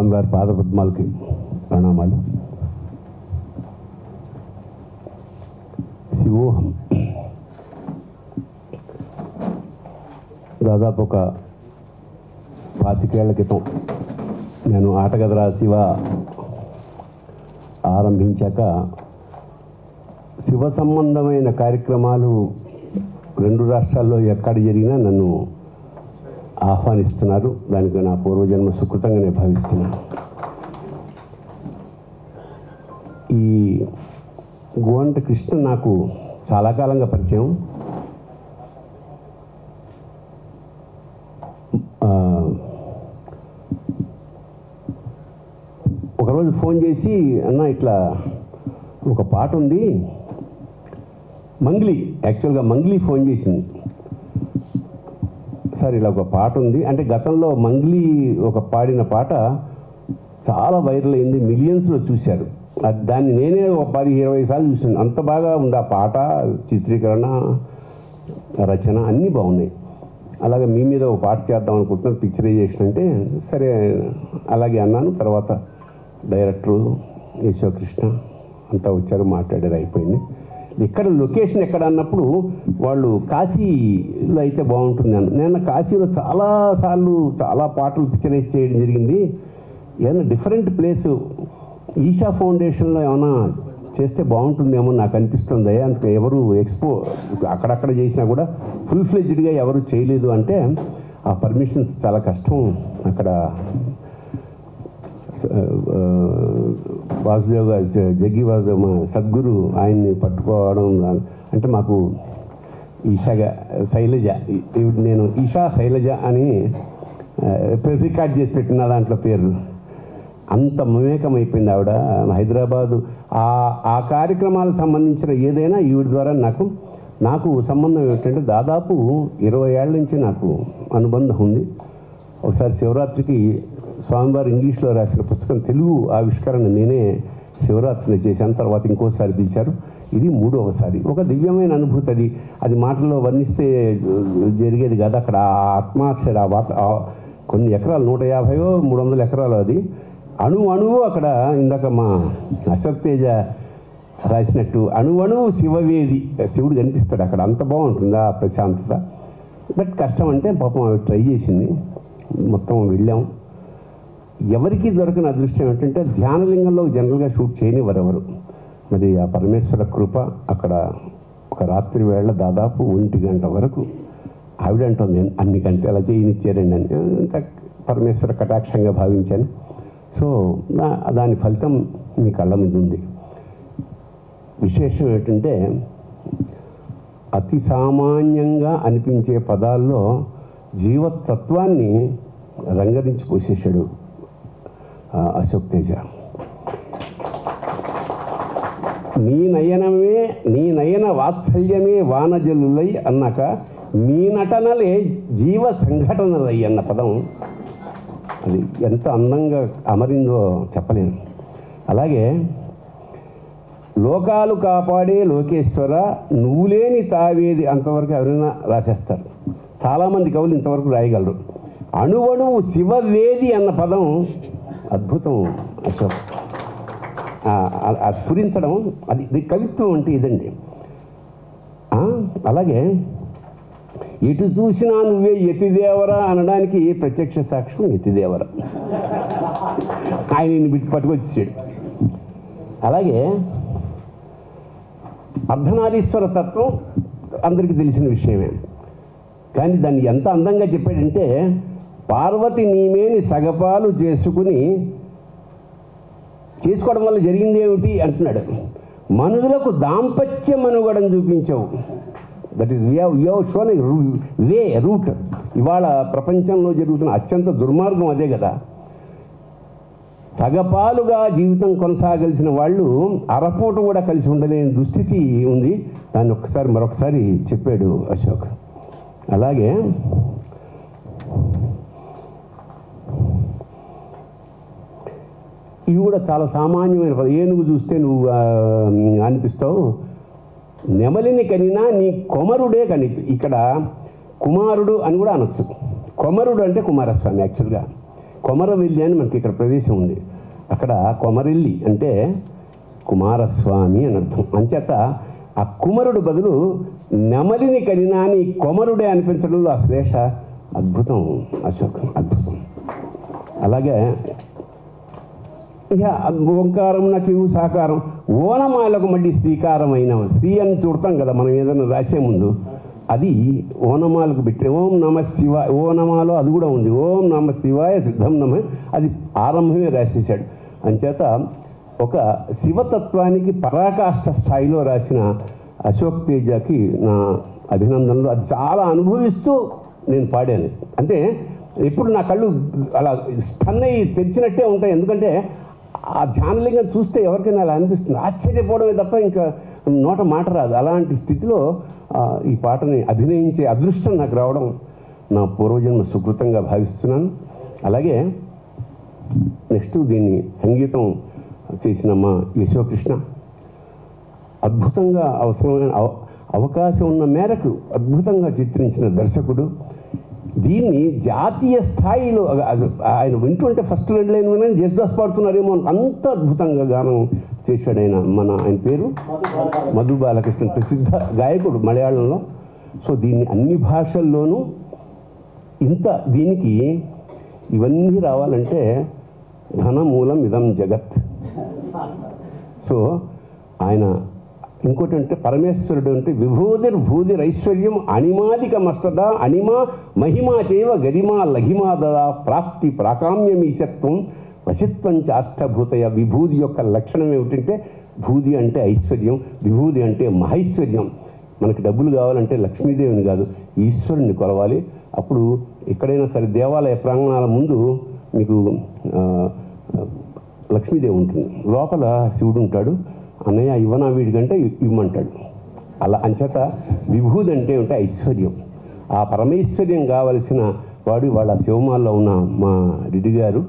స్వామివారి పాదపద్మాలకి ప్రణామాలు. శివోహం దాదాపు ఒక 25 ఏళ్ల క్రితం నేను ఆటగదరా శివ ఆరంభించాక శివ సంబంధమైన కార్యక్రమాలు 2 రాష్ట్రాల్లో ఎక్కడ జరిగినా నన్ను ఆహ్వానిస్తున్నారు. దానికి నా పూర్వజన్మ సుకృతంగా నేను భావిస్తున్నాను. ఈ గోంట కృష్ణ నాకు చాలా కాలంగా పరిచయం. ఒకరోజు ఫోన్ చేసి, అన్న ఇట్లా ఒక పాట ఉంది, మంగ్లీ, యాక్చువల్గా మంగ్లీ ఫోన్ చేసింది, సార్ ఇలా ఒక పాట ఉంది అంటే, గతంలో మంగ్లీ ఒక పాడిన పాట చాలా వైరల్ అయింది, మిలియన్స్లో చూశారు. దాన్ని నేనే ఒక 10-20 సార్లు చూసాను. అంత బాగా ఉంది ఆ పాట, చిత్రీకరణ, రచన అన్నీ బాగున్నాయి. అలాగే మీ మీద ఒక పాట చేద్దాం అనుకుంటున్నాను, పిక్చరైజేషన్ అంటే సరే అలాగే అన్నాను. తర్వాత డైరెక్టరు యశోకృష్ణ అంతా వచ్చారు, మాట్లాడారు, అయిపోయింది. ఇక్కడ లొకేషన్ ఎక్కడ అన్నప్పుడు వాళ్ళు కాశీలో అయితే బాగుంటుంది అన్న. నేను కాశీలో చాలాసార్లు చాలా పాటలు పిక్చరైజ్ చేయడం జరిగింది. ఏదైనా డిఫరెంట్ ప్లేసు ఈషా ఫౌండేషన్లో ఏమైనా చేస్తే బాగుంటుందేమో నాకు అనిపిస్తుంది. అందుకే ఎవరు అక్కడక్కడ చేసినా కూడా ఫుల్ ఫ్లెడ్జ్డ్గా ఎవరు చేయలేదు అంటే ఆ పర్మిషన్స్ చాలా కష్టం. అక్కడ వాసుదేవ్ గారు, జగ్గి వాసుదేవ్ మా సద్గురు, ఆయన్ని పట్టుకోవడం అంటే మాకు శైలజ, నేను ఈషా శైలజ అని రికార్డ్ చేసి పెట్టిన దాంట్లో పేరు. అంత మమేకమైపోయింది ఆవిడ. హైదరాబాదు ఆ కార్యక్రమాలకు సంబంధించిన ఏదైనా ఈవిడ ద్వారా నాకు సంబంధం ఏమిటంటే దాదాపు 20 ఏళ్ళ నుంచి నాకు అనుబంధం ఉంది. ఒకసారి శివరాత్రికి స్వామివారు ఇంగ్లీష్లో రాసిన పుస్తకం తెలుగు ఆవిష్కరణ నేనే శివరాత్రిని చేశాను. తర్వాత ఇంకోసారి పిలిచారు, ఇది 3వసారి. ఒక దివ్యమైన అనుభూతి. అది మాటల్లో వర్ణిస్తే జరిగేది కాదు. అక్కడ ఆత్మాక్షర కొన్ని ఎకరాలు, 150-300 ఎకరాలు, అది అణువు అక్కడ. ఇందాక మా అశోక్ తేజ రాసినట్టు అణువు శివవేది, శివుడు కనిపిస్తాడు అక్కడ. అంత బాగుంటుంది ఆ ప్రశాంతత. బట్ కష్టం అంటే పాపం అవి ట్రై చేసింది, మొత్తం వెళ్ళాం. ఎవరికి దొరకని అదృష్టం ఏంటంటే ధ్యానలింగంలో జనరల్గా షూట్ చేయనివ్వరు ఎవరు. మరి ఆ పరమేశ్వర కృప అక్కడ ఒక రాత్రి వేళ దాదాపు 1 గంట వరకు ఆవిడ అంటుంది అన్ని గంటలు అలా చేయనిచ్చారండి అని. అంత పరమేశ్వర కటాక్షంగా భావించాను. సో దాని ఫలితం మీ కళ్ళ మీద ఉంది. విశేషం ఏంటంటే అతి సామాన్యంగా అనిపించే పదాల్లో జీవతత్వాన్ని రంగరించి పోసేశాడు అశోక్ తేజ. నీ నయన వాత్సల్యమే వానజలులై అన్నాక మీ నటనలే జీవ సంఘటనలై అన్న పదం అది ఎంత అందంగా అమరిందో చెప్పలేను. అలాగే లోకాలు కాపాడే లోకేశ్వర నువ్వు లేని తావేది, అంతవరకు ఎవరైనా రాసేస్తారు. చాలామంది కవులు ఇంతవరకు రాయగలరు. అణువణువు శివవేది అన్న పదం అద్భుతం అశోక్. స్ఫురించడం అది కవిత్వం అంటే ఇదండి. అలాగే ఎటు చూసినా నువ్వే యతిదేవరా అనడానికి ప్రత్యక్ష సాక్ష్యం యతిదేవర. ఆయన పట్టుకొచ్చాడు. అలాగే అర్ధనారీశ్వర తత్వం అందరికీ తెలిసిన విషయమే, కానీ దాన్ని ఎంత అందంగా చెప్పాడంటే పార్వతి నీమేని సగపాలు చేసుకోవడం వల్ల జరిగింది ఏమిటి అంటున్నాడు. మనుషులకు దాంపత్య మనుగడను చూపించావు. That is you shown route. ఇవాళ ప్రపంచంలో జరుగుతున్న అత్యంత దుర్మార్గం అదే కదా. సగపాలుగా జీవితం కొనసాగాల్సిన వాళ్ళు అరపూట కూడా కలిసి ఉండలేని దుస్థితి ఉంది. దాన్ని మరొకసారి చెప్పాడు అశోక్. అలాగే ఇవి కూడా చాలా సామాన్యమైన పదం. ఏనుగు చూస్తే నువ్వు అనిపిస్తావు, నెమలిని కనినా నీ కొమరుడే ఇక్కడ కుమారుడు అని కూడా అనొచ్చు. కొమరుడు అంటే కుమారస్వామి యాక్చువల్గా, కొమరవెల్లి అని మనకి ఇక్కడ ప్రదేశం ఉంది. అక్కడ కొమరెల్లి అంటే కుమారస్వామి అని అర్థం. అంచేత ఆ కుమరుడు బదులు నెమలిని కనినాని కొమరుడే అనిపించడంలో ఆ శ్లేష అద్భుతం. అశోక్ అద్భుతం. అలాగే ఇక ఓంకారం నాకు సాకారం, ఓనమాలకు మళ్ళీ శ్రీకారం అయిన శ్రీ అని చూడతాం కదా మనం ఏదైనా రాసే ముందు, అది ఓనమాలకు పెట్టి ఓం నమ శివాయ, ఓనమాలో అది కూడా ఉంది, ఓం నమ శివాయ సిద్ధం నమ, అది ఆరంభమే రాసేసాడు. అంచేత ఒక శివతత్వానికి పరాకాష్ఠ స్థాయిలో రాసిన అశోక్ తేజకి నా అభినందనలు. అది చాలా అనుభవిస్తూ నేను పాడాను. అంటే ఇప్పుడు నా కళ్ళు అలా స్టన్ అయ్యి తెరిచినట్టే ఉంటాయి. ఎందుకంటే ఆ ధ్యానలింగం చూస్తే ఎవరికైనా అలా అనిపిస్తుంది, ఆశ్చర్యపోవడమే తప్ప ఇంకా నోట మాట రాదు. అలాంటి స్థితిలో ఈ పాటని అభినయించే అదృష్టం నాకు రావడం నా పూర్వజన్మ సుకృతంగా భావిస్తున్నాను. అలాగే నెక్స్ట్ దీన్ని సంగీతం చేసిన మా యశోకృష్ణ అద్భుతంగా అవసరమైన అవకాశం ఉన్న మేరకు అద్భుతంగా చిత్రించిన దర్శకుడు. దీన్ని జాతీయ స్థాయిలో ఆయన వింటుంటే ఫస్ట్ 2 లైన్ వినని జేసుదాస్ పాడుతున్నారేమో అంత అద్భుతంగా గానం చేశాడు ఆయన. ఆయన పేరు మధు బాలకృష్ణ, ప్రసిద్ధ గాయకుడు మలయాళంలో. సో దీన్ని అన్ని భాషల్లోనూ దీనికి ఇవన్నీ రావాలంటే ధనమూలం ఇదం జగత్. సో ఆయన ఇంకోటి అంటే పరమేశ్వరుడు అంటే విభూతిర్భూతిరైశ్వర్యం అణిమాదికమష్టద అణిమా మహిమా చేవ గరిమా లఘిమా దదా ప్రాప్తి ప్రాకామ్యమీశత్వం వశిత్వం చాష్టభూతయ. విభూతి యొక్క లక్షణం ఏమిటంటే భూతి అంటే ఐశ్వర్యం, విభూతి అంటే మహైశ్వర్యం. మనకి డబ్బులు కావాలంటే లక్ష్మీదేవిని కాదు ఈశ్వరుని కొలవాలి. అప్పుడు ఎక్కడైనా సరే దేవాలయ ప్రాంగణాల ముందు మీకు లక్ష్మీదేవి ఉంటుంది, లోపల శివుడు ఉంటాడు. అన్నయ్య ఇవ్వనా వీడికంటే ఇవ్వమంటాడు. అలా అంచేత విభూతి అంటే ఉంటే ఐశ్వర్యం. ఆ పరమైశ్వర్యం కావలసిన వాడు వాళ్ళ శివమాల్లో ఉన్న మా రెడ్డి గారు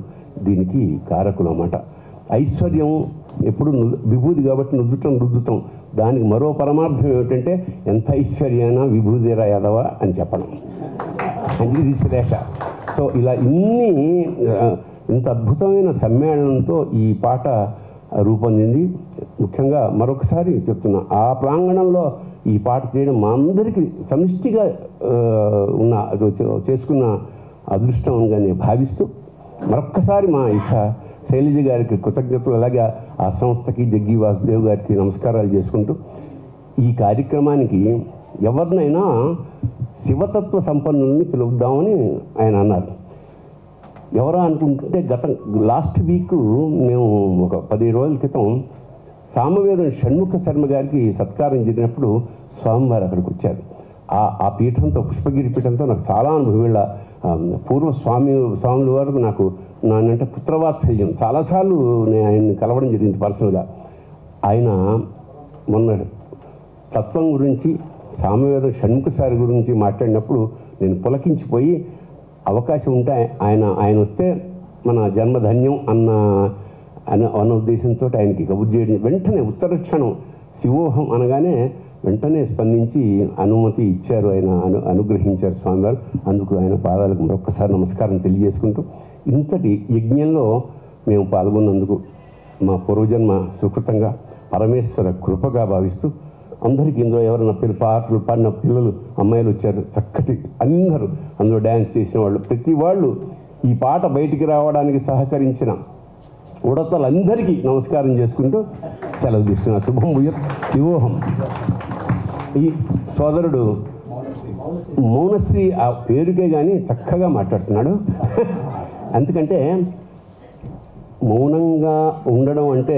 దీనికి కారకులు అన్నమాట. ఐశ్వర్యం ఎప్పుడు విభూతి కాబట్టి రుద్దుతాం. దానికి మరో పరమార్థం ఏమిటంటే ఎంత ఐశ్వర్యమైనా విభూతిరా యాదవ అని చెప్పడం, అంజలి శ్రేష. సో ఇలా ఇంత అద్భుతమైన సమ్మేళనంతో ఈ పాట రూపొందింది. ముఖ్యంగా మరొకసారి చెప్తున్నా, ఆ ప్రాంగణంలో ఈ పాట చేయడం మా అందరికీ సమిష్టిగా చేసుకున్న అదృష్టంగా నేను భావిస్తూ మరొక్కసారి మా శైలజ గారికి కృతజ్ఞతలు, అలాగే ఆ సంస్థకి జగ్గి వాసుదేవ్ గారికి నమస్కారాలు చేసుకుంటూ ఈ కార్యక్రమానికి ఎవరినైనా శివతత్వ సంపన్నుల్ని పిలుద్దామని ఆయన అన్నారు. ఎవరా అనుకుంటుంటే లాస్ట్ వీక్ మేము ఒక 10 రోజుల క్రితం సామవేదం షణ్ముఖ శర్మ గారికి సత్కారం జరిగినప్పుడు స్వామివారు అక్కడికి వచ్చారు. ఆ పీఠంతో, పుష్పగిరి పీఠంతో నాకు చాలా అనుభవం. వీళ్ళ పూర్వ స్వాముల వరకు నాకు నానంటే పుత్రవాత్సల్యం. చాలాసార్లు నేను ఆయన్ని కలవడం జరిగింది పర్సనల్గా. ఆయన మొన్న తత్వం గురించి, సామవేదం షణ్ముఖ సారి గురించి మాట్లాడినప్పుడు నేను పులకించిపోయి, అవకాశం ఉంటే ఆయన వస్తే మన జన్మధన్యం అన్న ఉద్దేశంతో ఆయనకి కబుర్ చేయడం, వెంటనే ఉత్తరక్షణం శివోహం అనగానే వెంటనే స్పందించి అనుమతి ఇచ్చారు, ఆయన అనుగ్రహించారు స్వామివారు. అందుకు ఆయన పాదాలకు మరొక్కసారి నమస్కారం తెలియజేసుకుంటూ, ఇంతటి యజ్ఞంలో మేము పాల్గొన్నందుకు మా పూర్వజన్మ సుకృతంగా పరమేశ్వర కృపగా భావిస్తూ, అందరికీ ఇందులో ఎవరైనా పాటలు పాడిన పిల్లలు, అమ్మాయిలు వచ్చారు, చక్కటి అందరూ అందులో డ్యాన్స్ చేసిన వాళ్ళు, ప్రతి వాళ్ళు ఈ పాట బయటికి రావడానికి సహకరించిన ఉడతలందరికీ నమస్కారం చేసుకుంటూ సెలవు తీసుకున్నా. శుభం భూయత్ శివోహం. ఈ సోదరుడు మౌనశ్రీ ఆ పేరుకే కానీ చక్కగా మాట్లాడుతున్నాడు. ఎందుకంటే మౌనంగా ఉండడం అంటే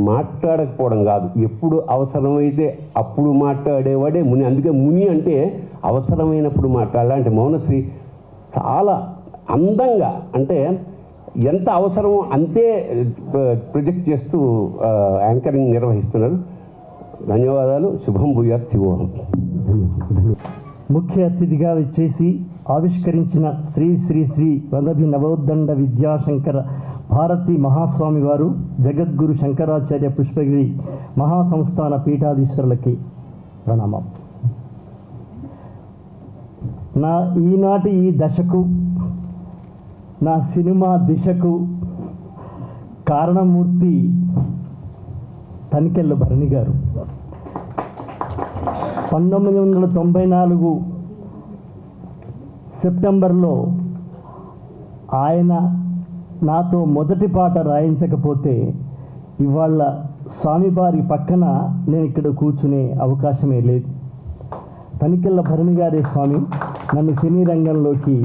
మాట్లాడకపోవడం కాదు, ఎప్పుడు అవసరమైతే అప్పుడు మాట్లాడేవాడే ముని. అందుకే ముని అంటే అవసరమైనప్పుడు మాట్లాడాలంటే మౌనశ్రీ చాలా అందంగా, అంటే ఎంత అవసరమో అంతే ప్రొజెక్ట్ చేస్తూ యాంకరింగ్ నిర్వహిస్తున్నారు. ధన్యవాదాలు. శుభం భూయాత్ శివోహం. ముఖ్య అతిథిగా వచ్చేసి ఆవిష్కరించిన శ్రీ శ్రీ శ్రీ వదభి నవోద్దండ విద్యాశంకర భారతి మహాస్వామి వారు, జగద్గురు శంకరాచార్య పుష్పగిరి మహాసంస్థాన పీఠాధీశ్వరులకి ప్రణామం. నా ఈనాటి ఈ దశకు నా సినిమా దిశకు కారణమూర్తి తనికెళ్ళ భరణి గారు. 1994 సెప్టెంబర్లో ఆయన నాతో మొదటి పాట రాయించకపోతే ఇవాళ స్వామివారి పక్కన నేను ఇక్కడ కూర్చునే అవకాశమే లేదు. తనికెళ్ళ భరణి గారే స్వామి నన్ను సినీ రంగంలోకి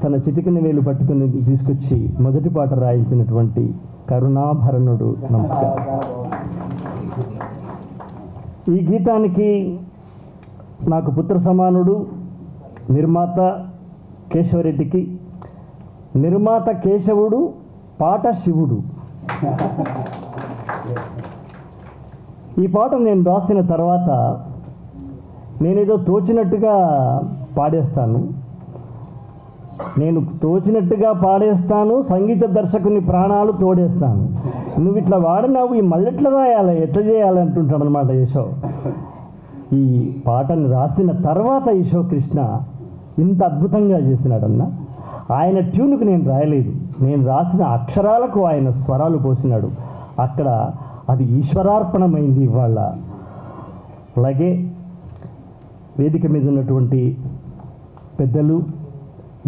తన చిటికిన వేలు పట్టుకుని తీసుకొచ్చి మొదటి పాట రాయించినటువంటి కరుణాభరణుడు. నమస్కారం. ఈ గీతానికి నాకు పుత్ర సమానుడు నిర్మాత కేశవరెడ్డికి, నిర్మాత కేశవుడు, పాట శివుడు. ఈ పాట నేను రాసిన తర్వాత నేనేదో తోచినట్టుగా పాడేస్తాను, సంగీత దర్శకుని ప్రాణాలు తోడేస్తాను, నువ్వు ఇట్లా వాడినావు, ఈ మళ్ళీ ఎట్లా రాయాలి, ఎట్లా చేయాలి అంటుంటాడు అనమాట యశో. ఈ పాటను రాసిన తర్వాత యశో కృష్ణ ఇంత అద్భుతంగా చేసినాడన్న. ఆయన ట్యూన్కు నేను రాయలేదు, నేను రాసిన అక్షరాలకు ఆయన స్వరాలు పోసినాడు. అక్కడ అది ఈశ్వరార్పణమైంది ఇవాళ. అలాగే వేదిక మీద ఉన్నటువంటి పెద్దలు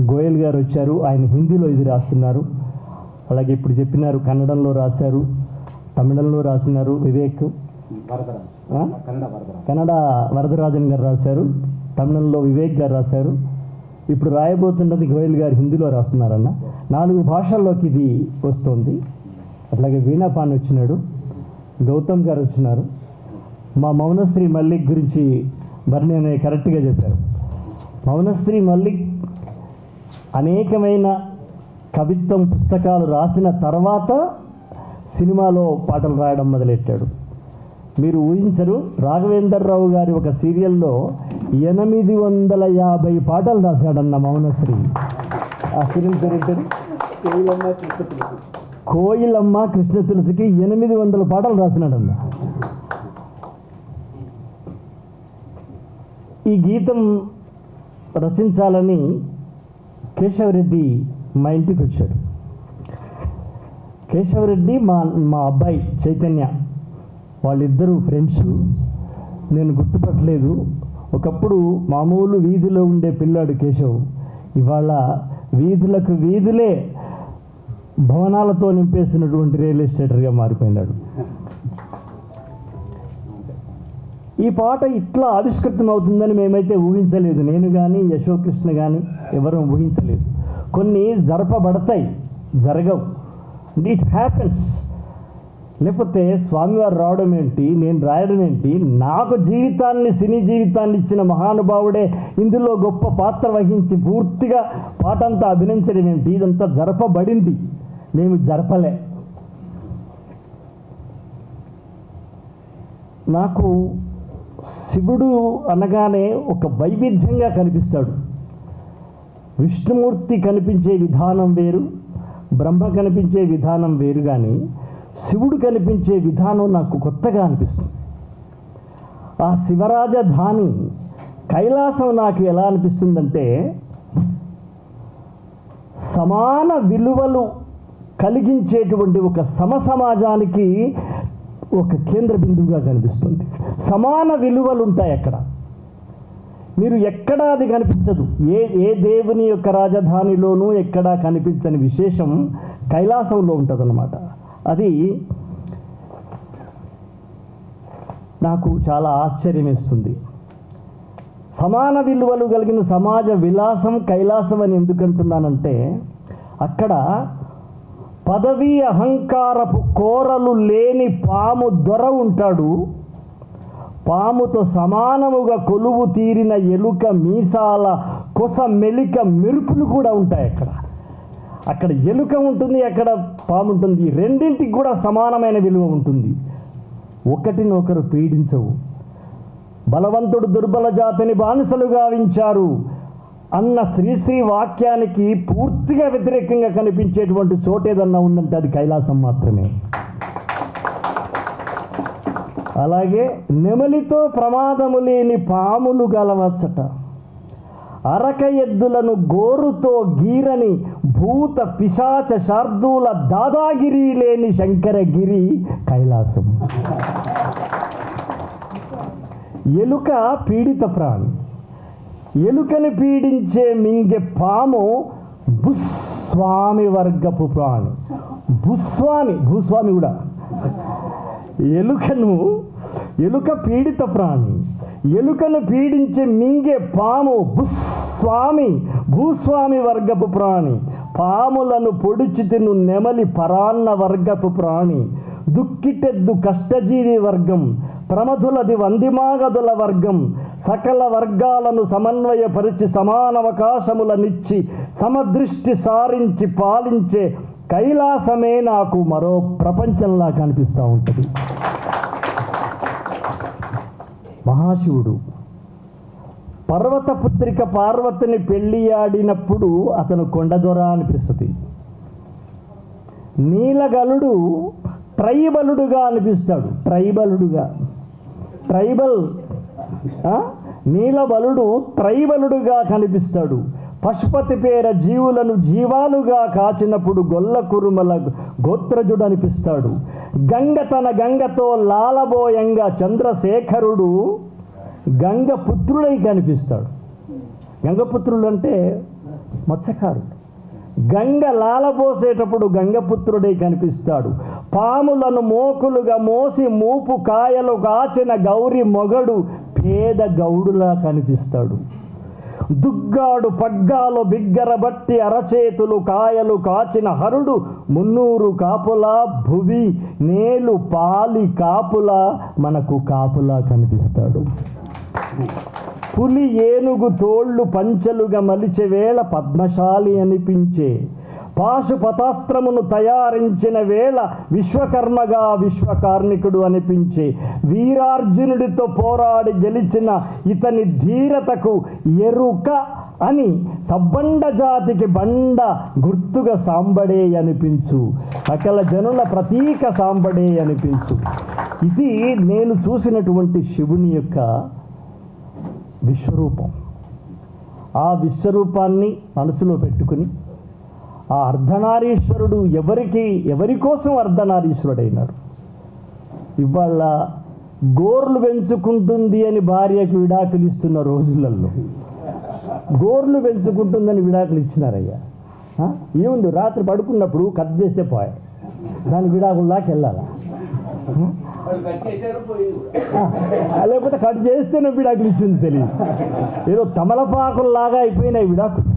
గోయల్ గారు వచ్చారు, ఆయన హిందీలో ఇది రాస్తున్నారు. అలాగే ఇప్పుడు చెప్పినారు కన్నడంలో రాశారు, తమిళంలో రాసినారు వివేక్, కన్నడ వరదరాజన్ గారు రాశారు, తమిళంలో వివేక్ గారు రాశారు. ఇప్పుడు రాయబోతున్నది గోయల్ గారు హిందీలో రాస్తున్నారన్న. 4 భాషల్లోకి ఇది వస్తుంది. అట్లాగే వీణాపాన్ వచ్చినాడు, గౌతమ్ గారు వచ్చినారు. మా మౌనశ్రీ మల్లిక్ గురించి భరణి అనే కరెక్ట్గా చెప్పారు. మౌనశ్రీ మల్లిక్ అనేకమైన కవిత్వం పుస్తకాలు రాసిన తర్వాత సినిమాలో పాటలు రాయడం మొదలెట్టాడు. మీరు ఊహించరు, రాఘవేంద్రరావు గారి ఒక సీరియల్లో 850 పాటలు రాశాడన్న మౌనశ్రీ. ఆ సీరియల్ పేరేంటారు? కోయిలమ్మ కృష్ణ తులసికి 800 పాటలు రాసినాడన్న. ఈ గీతం రచించాలని కేశవరెడ్డి మా ఇంటికి వచ్చాడు. కేశవరెడ్డి మా అబ్బాయి చైతన్య, వాళ్ళిద్దరూ ఫ్రెండ్స్. నేను గుర్తుపట్టలేదు. ఒకప్పుడు మామూలు వీధిలో ఉండే పిల్లాడు కేశవ్, ఇవాళ వీధులకు వీధులే భవనాలతో నింపేస్తున్నటువంటి రియల్ ఎస్టేటర్గా మారిపోయినాడు. ఈ పాట ఇట్లా ఆవిష్కృతం అవుతుందని మేమైతే ఊహించలేదు. నేను కానీ యశోకృష్ణ కానీ ఎవరూ ఊహించలేదు. కొన్ని జరపబడతాయి, జరగవు, ఇట్ హ్యాపెన్స్. లేకపోతే స్వామివారు రావడం ఏంటి, నేను రాయడం ఏంటి? నాకు జీవితాన్ని, సినీ జీవితాన్ని ఇచ్చిన మహానుభావుడే ఇందులో గొప్ప పాత్ర వహించి పూర్తిగా పాటంతా అభినయించడం ఏంటి? ఇదంతా జరపబడింది, మేము జరపలే. నాకు శివుడు అనగానే ఒక వైవిధ్యంగా కనిపిస్తాడు. విష్ణుమూర్తి కనిపించే విధానం వేరు, బ్రహ్మ కనిపించే విధానం వేరు, కానీ శివుడు కనిపించే విధానం నాకు కొత్తగా అనిపిస్తుంది. ఆ శివరాజధాని కైలాసం నాకు ఎలా అనిపిస్తుందంటే, సమాన విలువలు కలిగించేటువంటి ఒక సమసమాజానికి ఒక కేంద్ర బిందువుగా కనిపిస్తుంది. సమాన విలువలు ఉంటాయి అక్కడ, మీరు ఎక్కడా అది కనిపించదు. ఏ దేవుని యొక్క రాజధానిలోనూ ఎక్కడా కనిపించని విశేషం కైలాసంలో ఉంటుందన్నమాట. అది నాకు చాలా ఆశ్చర్యం వేస్తుంది. సమాన విలువలు కలిగిన సమాజ విలాసం కైలాసం అని ఎందుకంటున్నానంటే, అక్కడ పదవి అహంకారపు కోరలు లేని పాము దొర ఉంటాడు. పాముతో సమానముగా కొలువు తీరిన ఎలుక మీసాల కొస మెలిక మెరుపులు కూడా ఉంటాయి అక్కడ ఎలుక ఉంటుంది, అక్కడ పాము ఉంటుంది. రెండింటికి కూడా సమానమైన విలువ ఉంటుంది. ఒకటినొకరు పీడించవు. బలవంతుడు దుర్బల జాతిని బానిసలుగా గావించారు అన్న శ్రీశ్రీ వాక్యానికి పూర్తిగా వ్యతిరేకంగా కనిపించేటువంటి చోటేదన్నా ఉందంటే అది కైలాసం మాత్రమే. అలాగే నెమలితో ప్రమాదము లేని పాములు గలవచ్చట, అరక ఎద్దులను గోరుతో గీరని భూత పిశాచ శార్దూల దాదాగిరి లేని శంకరగిరి కైలాసం. ఎలుక పీడిత ప్రాణి. ఎలుకని పీడించే మింగే పాము భూస్వామి వర్గపు ప్రాణి. భూస్వామి కూడా. ఎలుక పీడిత ప్రాణి. ఎలుకను పీడించే మింగే పాము భూస్వామి వర్గపు ప్రాణి. పాములను పొడిచి తిను నెమలి పరాన్న వర్గపు ప్రాణి. దుక్కిటెద్దు కష్టజీవి వర్గం. ప్రమధులది వందిమాగదుల వర్గం. సకల వర్గాలను సమన్వయపరిచి సమానవకాశములనిచ్చి సమదృష్టి సారించి పాలించే కైలాసమే నాకు మరో ప్రపంచంలా కనిపిస్తూ ఉంటుంది. మహాశివుడు పర్వతపుత్రిక పార్వతిని పెళ్ళియాడినప్పుడు అతను కొండదొర అనిపిస్తుంది. నీలగలుడు ట్రైబలుడుగా అనిపిస్తాడు. నీలబలుడు ట్రైబలుడుగా కనిపిస్తాడు. పశుపతి పేర జీవులను జీవాలుగా కాచినప్పుడు గొల్ల కురుమల గోత్రజుడు అనిపిస్తాడు. గంగ తన గంగతో లాలబోయంగా చంద్రశేఖరుడు గంగపుత్రుడై కనిపిస్తాడు. గంగపుత్రుడు అంటే మత్స్యకారుడు. గంగ లాలబోసేటప్పుడు గంగపుత్రుడై కనిపిస్తాడు. పాములను మోకులుగా మోసి మూపు కాయలు కాచిన గౌరి మొగడు పేద గౌడులా కనిపిస్తాడు. దుగ్గాడు పగ్గాలు బిగ్గరబట్టి అరచేతులు కాయలు కాచిన హరుడు మున్నూరు కాపులా భువి నేలు పాలి కాపులా మనకు కాపులా కనిపిస్తాడు. పులి ఏనుగు తోళ్ళు పంచెలుగా మలిచే వేళ పద్మశాలి అనిపించే. పాశుపతాస్త్రమును తయారించిన వేళ విశ్వకర్మగా విశ్వకార్మికుడు అనిపించే. వీరార్జునుడితో పోరాడి గెలిచిన ఇతని ధీరతకు ఎరుక అని సబ్బండ జాతికి బండ గుర్తుగా సాంబడే అనిపించు. సకల జనుల ప్రతీక సాంబడే అనిపించు. ఇది నేను చూసినటువంటి శివుని యొక్క విశ్వరూపం. ఆ విశ్వరూపాన్ని మనసులో పెట్టుకుని ఆ అర్ధనారీశ్వరుడు ఎవరి కోసం అర్ధనారీశ్వరుడైనాడు. ఇవాళ గోర్లు పెంచుకుంటుంది అని భార్యకు విడాకులు ఇస్తున్న రోజులలో గోర్లు పెంచుకుంటుందని విడాకులు ఇచ్చినారయ్యా. ఏముంది, రాత్రి పడుకున్నప్పుడు కట్ చేస్తే పోయా, దాని విడాకుల దాకా వెళ్ళాలా? లేకపోతే కట్ చేస్తేనే విడాకులు ఇచ్చింది తెలియదు. ఏదో తమలపాకుల్లాగా అయిపోయినాయి విడాకులు.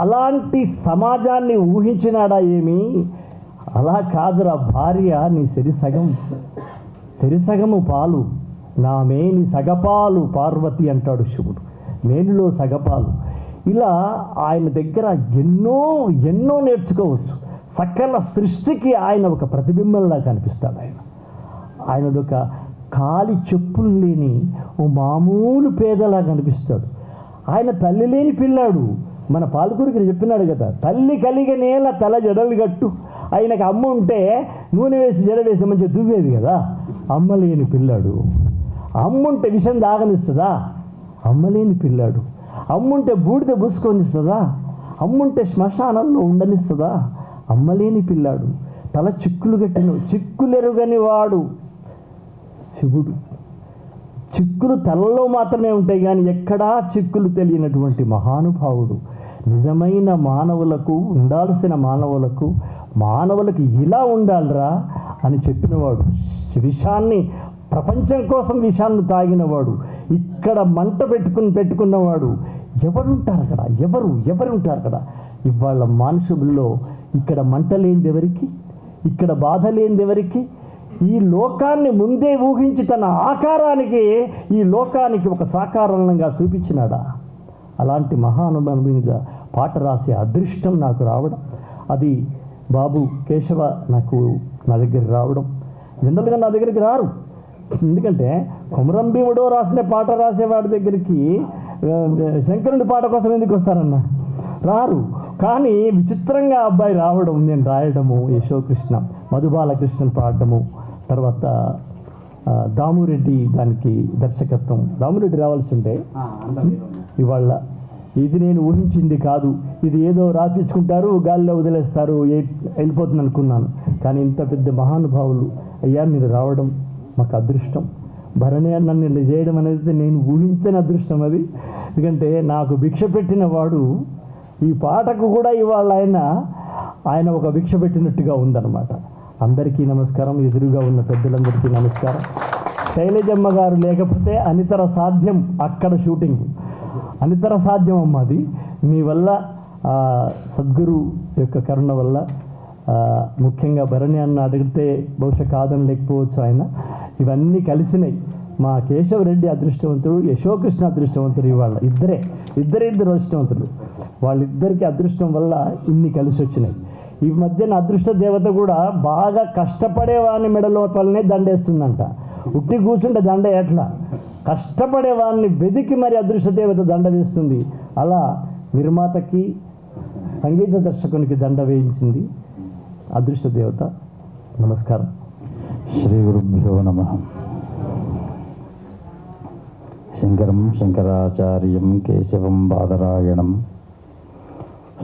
అలాంటి సమాజాన్ని ఊహించినాడా ఏమి? అలా కాదురా భార్య, నీ సెరిసగము పాలు నా మేని సగపాలు పార్వతి అంటాడు శివుడు. మేనిలో సగపాలు. ఇలా ఆయన దగ్గర ఎన్నో నేర్చుకోవచ్చు. సకల సృష్టికి ఆయన ఒక ప్రతిబింబంలా కనిపిస్తాడు. ఆయనదొక కాలి చెప్పులు లేని ఓ మామూలు పేదలా కనిపిస్తాడు. ఆయన తల్లి లేని పిల్లాడు. మన పాలకురికి చెప్పినాడు కదా, తల్లి కలిగ నేల తల జడలు గట్టు. ఆయనకు అమ్మ ఉంటే నూనె వేసి జడ వేసి మంచిగా దువ్వేది కదా. అమ్మ లేని పిల్లాడు. అమ్ముంటే విషం దాగనిస్తుందా? అమ్మలేని పిల్లాడు. అమ్ముంటే బూడిద బుసుకొనిస్తుందా? అమ్ముంటే శ్మశానంలో ఉండనిస్తుందా? అమ్మలేని పిల్లాడు. తల చిక్కులెరుగని వాడు శివుడు. చిక్కులు తలలో మాత్రమే ఉంటాయి కానీ ఎక్కడా చిక్కులు తెలియనటువంటి మహానుభావుడు. నిజమైన మానవులకు ఉండాల్సిన మానవులకు ఇలా ఉండాలిరా అని చెప్పినవాడు. విషాన్ని, ప్రపంచం కోసం విషాన్ని తాగినవాడు. ఇక్కడ మంట పెట్టుకున్నవాడు. ఎవరుంటారు అక్కడ? ఎవరుంటారు అక్కడ? ఇవాళ మనుషుల్లో ఇక్కడ మంట లేనిది ఎవరికి? ఇక్కడ బాధ లేనిది ఎవరికి? ఈ లోకాన్ని ముందే ఊహించి తన ఆకారానికి ఈ లోకానికి ఒక సాకారంగా చూపించినాడా? అలాంటి మహానుభావునిగా పాట రాసే అదృష్టం నాకు రావడం, అది బాబు కేశవ నా దగ్గరికి రావడం. జనరల్గా నా దగ్గరికి రారు. ఎందుకంటే కొమరం భీముడో రాసిన పాట రాసేవాడి దగ్గరికి శంకరుడి పాట కోసం ఎందుకు వస్తారన్న? రారు. కానీ విచిత్రంగా అబ్బాయి రావడం, నేను రాయడము, యశోకృష్ణ, మధుబాలకృష్ణన్ పాడటము, తర్వాత దామురెడ్డి దానికి దర్శకత్వం. దామురెడ్డి రావాల్సి ఉంటే ఇవాళ ఇది నేను ఊహించింది కాదు, ఇది ఏదో రాపించుకుంటారు గాలిలో వదిలేస్తారు వెళ్ళిపోతుంది అనుకున్నాను. కానీ ఇంత పెద్ద మహానుభావులు అయ్యా మీరు రావడం మాకు అదృష్టం. భరణి నన్ను ఇలా చేయడం అనేది నేను ఊహించని అదృష్టం అది. ఎందుకంటే నాకు భిక్ష పెట్టిన వాడు ఈ పాటకు కూడా ఇవాళ ఆయన ఒక భిక్ష పెట్టినట్టుగా ఉందన్నమాట. అందరికీ నమస్కారం, ఎదురుగా ఉన్న పెద్దలందరికీ నమస్కారం. శైలజమ్మ గారు లేకపోతే అనితర సాధ్యం, అక్కడ షూటింగ్ అనితర సాధ్యం అమ్మ. అది మీ వల్ల సద్గురు యొక్క కరుణ వల్ల, ముఖ్యంగా భరణి అన్న అడిగితే బహుశా కాదని లేకపోవచ్చు ఆయన. ఇవన్నీ కలిసినాయి. మా కేశవరెడ్డి అదృష్టవంతుడు, యశోకృష్ణ అదృష్టవంతుడు. ఇవాళ ఇద్దరు అదృష్టవంతులు. వాళ్ళిద్దరికి అదృష్టం వల్ల ఇన్ని కలిసి వచ్చినాయి. ఈ మధ్యన అదృష్ట దేవత కూడా బాగా కష్టపడేవాడిని మెడలోపలనే దండేస్తుందంట. ఉట్టి కూర్చుంటే దండ ఎట్లా, కష్టపడేవాడిని వెదికి మరి అదృష్ట దేవత దండ వేస్తుంది. అలా నిర్మాతకి సంగీత దర్శకునికి దండ వేయించింది అదృష్ట దేవత. నమస్కారం. శ్రీ గురుభ్యో నమః. శంకరం శంకరాచార్యం కేశవం బాదరాయణం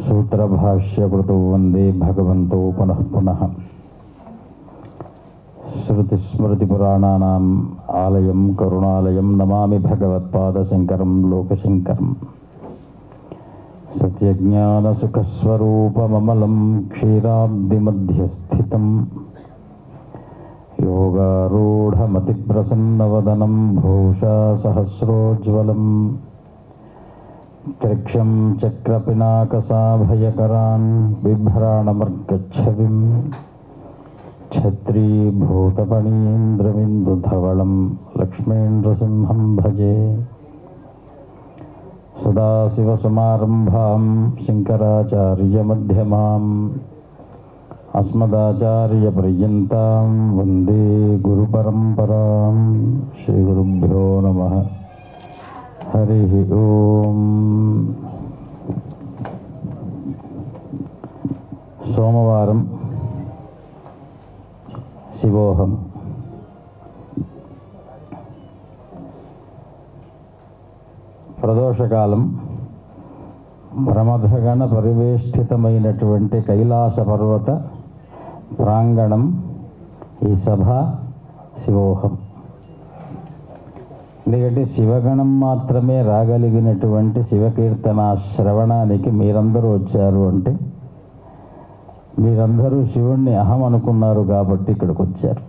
సూత్రభాష్యకృతౌ వందే భగవంతో పునః పునః. శృతిస్మృతిపురాణానాం ఆలయం కరుణాలయం నమామి భగవత్పాదశంకరం లోకశంకరం. సత్యజ్ఞానసుఖస్వరూపమమలం క్షీరాబ్దిమధ్యస్థితం యోగారూఢమతిప్రసన్నవదనం భూషా సహస్రోజ్వలం త్రిక్షం చక్రపినాకసాభయకరాన్ బిభ్రాణమర్గచ్ఛవిం ఛత్రీభూతపణీంద్రమిందుధవళం లక్ష్మీంద్రసింహం భజే. సదాశివసమారంభాం శంకరాచార్యమధ్యమాం అస్మదాచార్యపర్యంతాం వందే గురుపరంపరాం. శ్రీగురుభ్యో నమః. హరి ఓం. సోమవారం శివోహం. ప్రదోషకాలం. ప్రమథగణ పరివేష్టితమైనటువంటి కైలాస పర్వత ప్రాంగణం ఈ సభ శివోహం. ఎందుకంటే శివగణం మాత్రమే రాగలిగినటువంటి శివకీర్తన శ్రవణానికి మీరందరూ వచ్చారు అంటే మీరందరూ శివుణ్ణి అహం అనుకున్నారు కాబట్టి ఇక్కడికి వచ్చారు.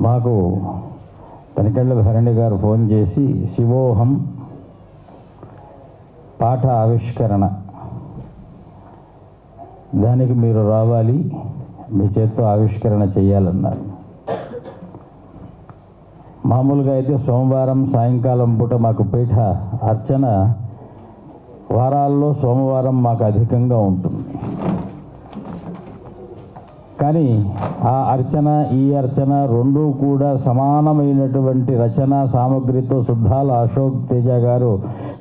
మాకు తనికెళ్ళ భరణి గారు ఫోన్ చేసి శివోహం పాఠ ఆవిష్కరణ, దానికి మీరు రావాలి, మీ చేత్తో ఆవిష్కరణ చేయాలన్నారు. మామూలుగా అయితే సోమవారం సాయంకాలం పూట మాకు పీఠ అర్చన వారాల్లో సోమవారం మాకు అధికంగా ఉంటుంది. కానీ ఆ అర్చన ఈ అర్చన రెండూ కూడా సమానమైనటువంటి రచనా సామగ్రితో శుద్ధాల అశోక్ తేజ గారు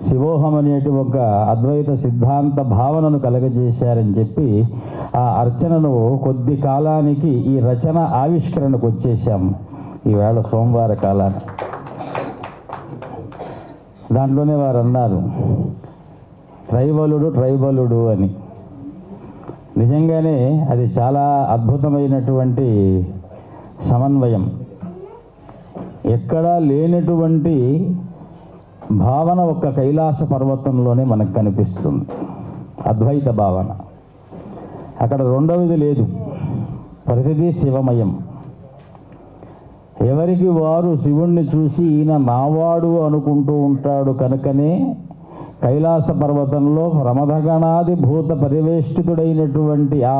శివోహం అనేటి ఒక అద్వైత సిద్ధాంత భావనను కలగజేశారని చెప్పి ఆ అర్చనను కొద్ది కాలానికి ఈ రచన ఆవిష్కరణకు వచ్చేసాం ఈవేళ సోమవార కాలాన్ని. దాంట్లోనే వారు అన్నారు ట్రైబలుడు అని. నిజంగానే అది చాలా అద్భుతమైనటువంటి సమన్వయం. ఎక్కడా లేనటువంటి భావన ఒక్క కైలాస పర్వతంలోనే మనకు కనిపిస్తుంది, అద్వైత భావన. అక్కడ రెండవది లేదు, ప్రతిదీ శివమయం. ఎవరికి వారు శివుణ్ణి చూసి ఈయన నావాడు అనుకుంటూ ఉంటాడు కనుకనే కైలాస పర్వతంలో ప్రమథగణాది భూత పరివేష్టితుడైనటువంటి ఆ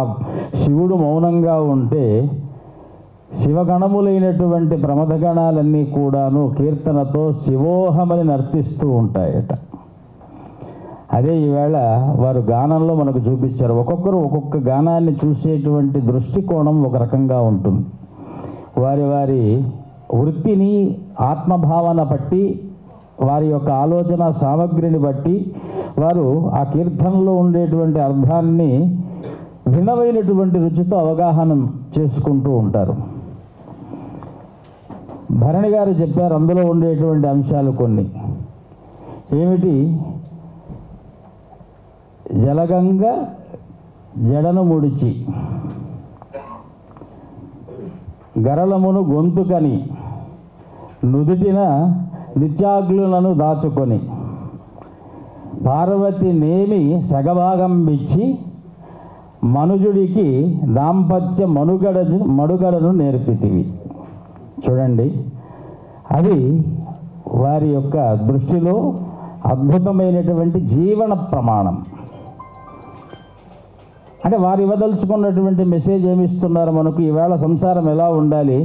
శివుడు మౌనంగా ఉంటే శివగణములైనటువంటి ప్రమథగణాలన్నీ కూడాను కీర్తనతో శివోహమని నర్తిస్తూ ఉంటాయట. అదే ఈవేళ వారు గానంలో మనకు చూపించారు. ఒక్కొక్కరు ఒక్కొక్క గానాన్ని చూసేటువంటి దృష్టికోణం ఒక రకంగా ఉంటుంది. వారి వారి వృత్తిని ఆత్మభావన బట్టి, వారి యొక్క ఆలోచన సామగ్రిని బట్టి వారు ఆ కీర్తనలో ఉండేటువంటి అర్థాన్ని భిన్నమైనటువంటి రుచితో అవగాహన చేసుకుంటూ ఉంటారు. భరణి గారు చెప్పారు అందులో ఉండేటువంటి అంశాలు కొన్ని. ఏమిటి? జలగంగ జడను ముడిచి గరళమును గొంతుకని నుదుటిన నిత్యాగ్నులను దాచుకొని పార్వతి నేమి సగభాగం బిచ్చి మనుజుడికి దాంపత్య మనుగడను నేర్పితివి. చూడండి, అది వారి యొక్క దృష్టిలో అద్భుతమైనటువంటి జీవన ప్రమాణం. అంటే వారు ఇవ్వదలుచుకున్నటువంటి మెసేజ్ ఏమిస్తున్నారు మనకు? ఈవేళ సంసారం ఎలా ఉండాలి,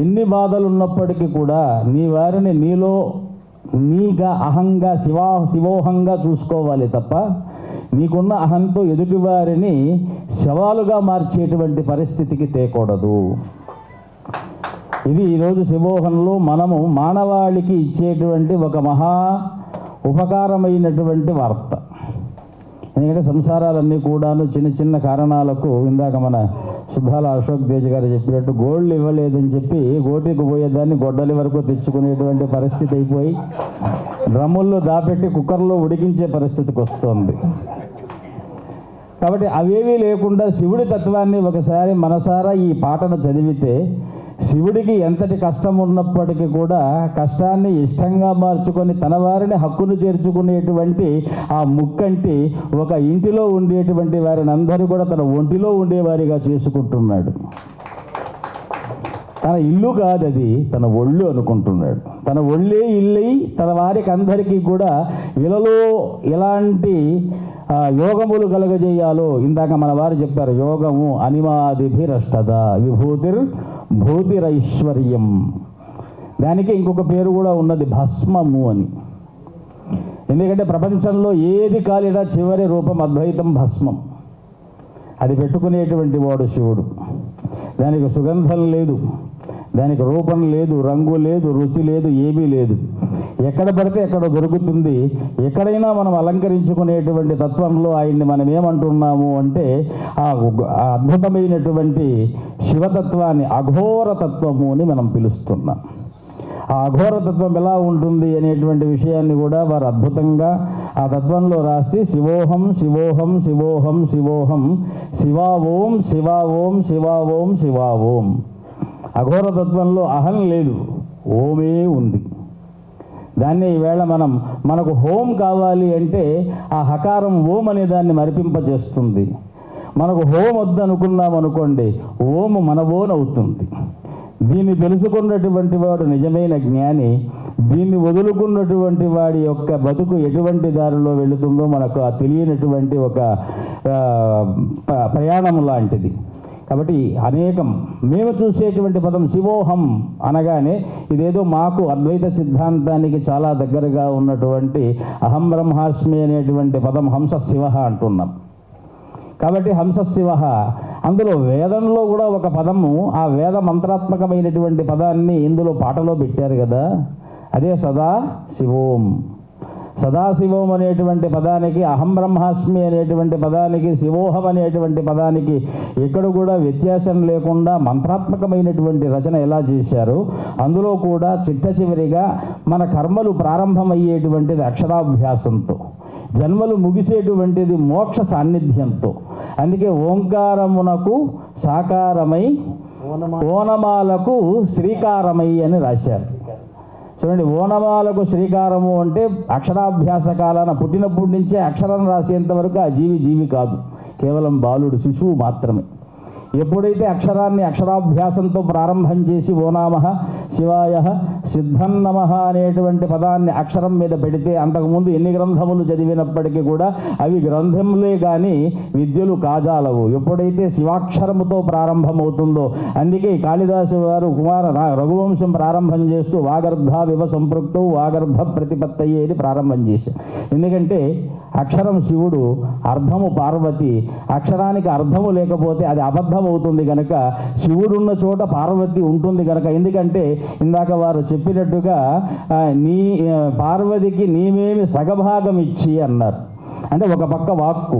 ఎన్ని బాధలు ఉన్నప్పటికీ కూడా నీ వారిని నీలో నీగా అహంగా శివోహంగా చూసుకోవాలి తప్ప నీకున్న అహంతో ఎదుటివారిని శవాలుగా మార్చేటువంటి పరిస్థితికి తేకూడదు. ఇది ఈరోజు శివోహంలో మనము మానవాళికి ఇచ్చేటువంటి ఒక మహా ఉపకారమైనటువంటి వార్త. ఎందుకంటే సంసారాలన్నీ కూడాను చిన్న చిన్న కారణాలకు, ఇందాక మన సుద్దాల అశోక్ తేజ గారు చెప్పినట్టు గోల్డ్ ఇవ్వలేదని చెప్పి గోటికి పోయేదాన్ని గొడ్డలి వరకు తెచ్చుకునేటువంటి పరిస్థితి అయిపోయి డ్రమ్ముల్లో దాపెట్టి కుక్కర్లో ఉడికించే పరిస్థితికి వస్తుంది. కాబట్టి అవేవీ లేకుండా శివుడి తత్వాన్ని ఒకసారి మనసారా ఈ పాటను చదివితే శివుడికి ఎంతటి కష్టం ఉన్నప్పటికీ కూడా కష్టాన్ని ఇష్టంగా మార్చుకొని తన వారిని హక్కును చేర్చుకునేటువంటి ఆ ముక్కంటి ఒక ఇంటిలో ఉండేటువంటి వారిని అందరూ కూడా తన ఒంటిలో ఉండేవారిగా చేసుకుంటున్నాడు. తన ఇల్లు కాదది, తన ఒళ్ళు అనుకుంటున్నాడు. తన ఒళ్ళే ఇల్లై తన వారికి అందరికీ కూడా ఇలలో ఎలాంటి యోగములు కలగజేయాలో ఇందాక మన వారు చెప్పారు. యోగము అనిమాదిభిరష్టద విభూతిర్ భూతిరైశ్వర్యం. దానికి ఇంకొక పేరు కూడా ఉన్నది, భస్మము అని. ఎందుకంటే ప్రపంచంలో ఏది కాలినా చివరి రూపం అద్వైతం భస్మం. అది పెట్టుకునేటువంటి వాడు శివుడు. దానికి సుగంధం లేదు, దానికి రూపం లేదు, రంగు లేదు, రుచి లేదు, ఏమీ లేదు. ఎక్కడ పడితే ఎక్కడ దొరుకుతుంది. ఎక్కడైనా మనం అలంకరించుకునేటువంటి తత్వంలో ఆయన్ని మనం ఏమంటున్నాము అంటే ఆ అద్భుతమైనటువంటి శివతత్వాన్ని అఘోర తత్వము అని మనం పిలుస్తున్నాం. ఆ అఘోరతత్వం ఎలా ఉంటుంది అనేటువంటి విషయాన్ని కూడా వారు అద్భుతంగా ఆ తత్వంలో రాస్తే శివోహం శివోహం శివోహం శివోహం శివా ఓం శివా ఓం శివా ఓం శివా ఓం. అఘోరతత్వంలో అహం లేదు, ఓమే ఉంది. దాన్ని ఈవేళ మనకు హోం కావాలి అంటే ఆ హకారం ఓం అనే దాన్ని మరిపింపజేస్తుంది. మనకు హోం వద్దనుకున్నాం అనుకోండి, ఓము మన ఓన్ అవుతుంది. దీన్ని తెలుసుకున్నటువంటి వాడు నిజమైన జ్ఞాని. దీన్ని వదులుకున్నటువంటి వాడి యొక్క బతుకు ఎటువంటి దారిలో వెళుతుందో మనకు ఆ తెలియనటువంటి ఒక ప్రయాణం లాంటిది. కాబట్టి అనేకం మేము చూసేటువంటి పదం శివోహం అనగానే ఇదేదో మాకు అద్వైత సిద్ధాంతానికి చాలా దగ్గరగా ఉన్నటువంటి అహం బ్రహ్మాస్మి అనేటువంటి పదం హంస శివ అంటున్నాం. కాబట్టి హంస శివ, అందులో వేదంలో కూడా ఒక పదము, ఆ వేద మంత్రాత్మకమైనటువంటి పదాన్ని ఇందులో పాటలో పెట్టారు కదా, అదే సదా శివోం. సదాశివోం అనేటువంటి పదానికి, అహం బ్రహ్మాస్మి అనేటువంటి పదానికి, శివోహం అనేటువంటి పదానికి ఎక్కడ కూడా వ్యత్యాసం లేకుండా మంత్రాత్మకమైనటువంటి రచన ఎలా చేశారు. అందులో కూడా చిట్ట చివరిగా మన కర్మలు ప్రారంభమయ్యేటువంటిది అక్షరాభ్యాసంతో, జన్మలు ముగిసేటువంటిది మోక్ష సాన్నిధ్యంతో. అందుకే ఓంకారమునకు సాకారమై ఓనమాలకు శ్రీకారమై అని రాశారు. చూడండి, ఓనమాలకు శ్రీకారము అంటే అక్షరాభ్యాస కాలాన పుట్టినప్పటి నుంచే అక్షరం రాసేంత వరకు ఆ జీవి కాదు, కేవలం బాలుడు, శిశువు మాత్రమే. ఎప్పుడైతే అక్షరాన్ని అక్షరాభ్యాసంతో ప్రారంభం చేసి ఓనామః శివాయ సిద్ధన్నమః అనేటువంటి పదాన్ని అక్షరం మీద పెడితే, అంతకుముందు ఎన్ని గ్రంథములు చదివినప్పటికీ కూడా అవి గ్రంథములే కానీ విద్యలు కాజాలవు. ఎప్పుడైతే శివాక్షరముతో ప్రారంభమవుతుందో, అందుకే కాళిదాసు వారు రఘువంశం ప్రారంభం చేస్తూ వాగర్ధ వివ సంపృక్తౌ వాగర్ధ ప్రతిపత్తయే అని ప్రారంభం చేశారు. ఎందుకంటే అక్షరం శివుడు, అర్థము పార్వతి. అక్షరానికి అర్థము లేకపోతే అది అబద్ధం అవుతుంది కనుక శివుడున్న చోట పార్వతి ఉంటుంది కనుక. ఎందుకంటే ఇందాక వారు చెప్పినట్టుగా నీ పార్వతికి నీవేమి సగభాగం ఇచ్చి అన్నారు. అంటే ఒక పక్క వాక్కు,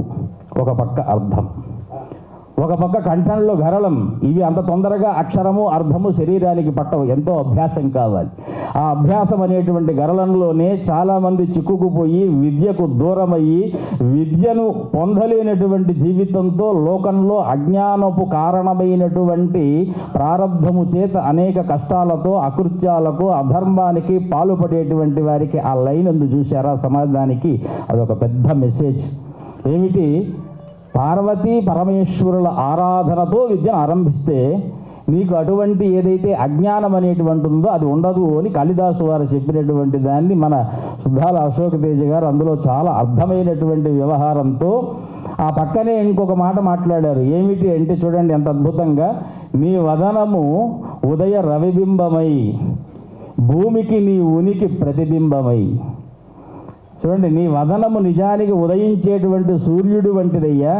ఒక పక్క అర్థం. ఒక పక్క కంఠంలో గరళం. ఇవి అంత తొందరగా అక్షరము అర్థము శరీరానికి పట్టవు, ఎంతో అభ్యాసం కావాలి. ఆ అభ్యాసం అనేటువంటి గరళంలోనే చాలామంది చిక్కుకుపోయి విద్యకు దూరమయ్యి విద్యను పొందలేనటువంటి జీవితంతో లోకంలో అజ్ఞానపు కారణమైనటువంటి ప్రారంధము చేత అనేక కష్టాలతో అకృత్యాలకు అధర్మానికి పాల్పడేటువంటి వారికి ఆ లైన్ ఉంది చూశారా సమాజానికి. అదొక పెద్ద మెసేజ్. ఏమిటి? పార్వతీ పరమేశ్వరుల ఆరాధనతో విద్యను ఆరంభిస్తే నీకు అటువంటి ఏదైతే అజ్ఞానం అనేటువంటి ఉందో అది ఉండదు అని కాళిదాసు వారు చెప్పినటువంటి దాన్ని మన సుద్దాల అశోక్ తేజ గారు అందులో చాలా అర్థమైనటువంటి వ్యవహారంతో ఆ పక్కనే ఇంకొక మాట మాట్లాడారు. ఏమిటి అంటే చూడండి ఎంత అద్భుతంగా, నీ వదనము ఉదయ రవిబింబమై భూమికి నీ ఉనికి ప్రతిబింబమై. చూడండి, నీ వదనము నిజానికి ఉదయించేటువంటి సూర్యుడు వంటిదయ్యా,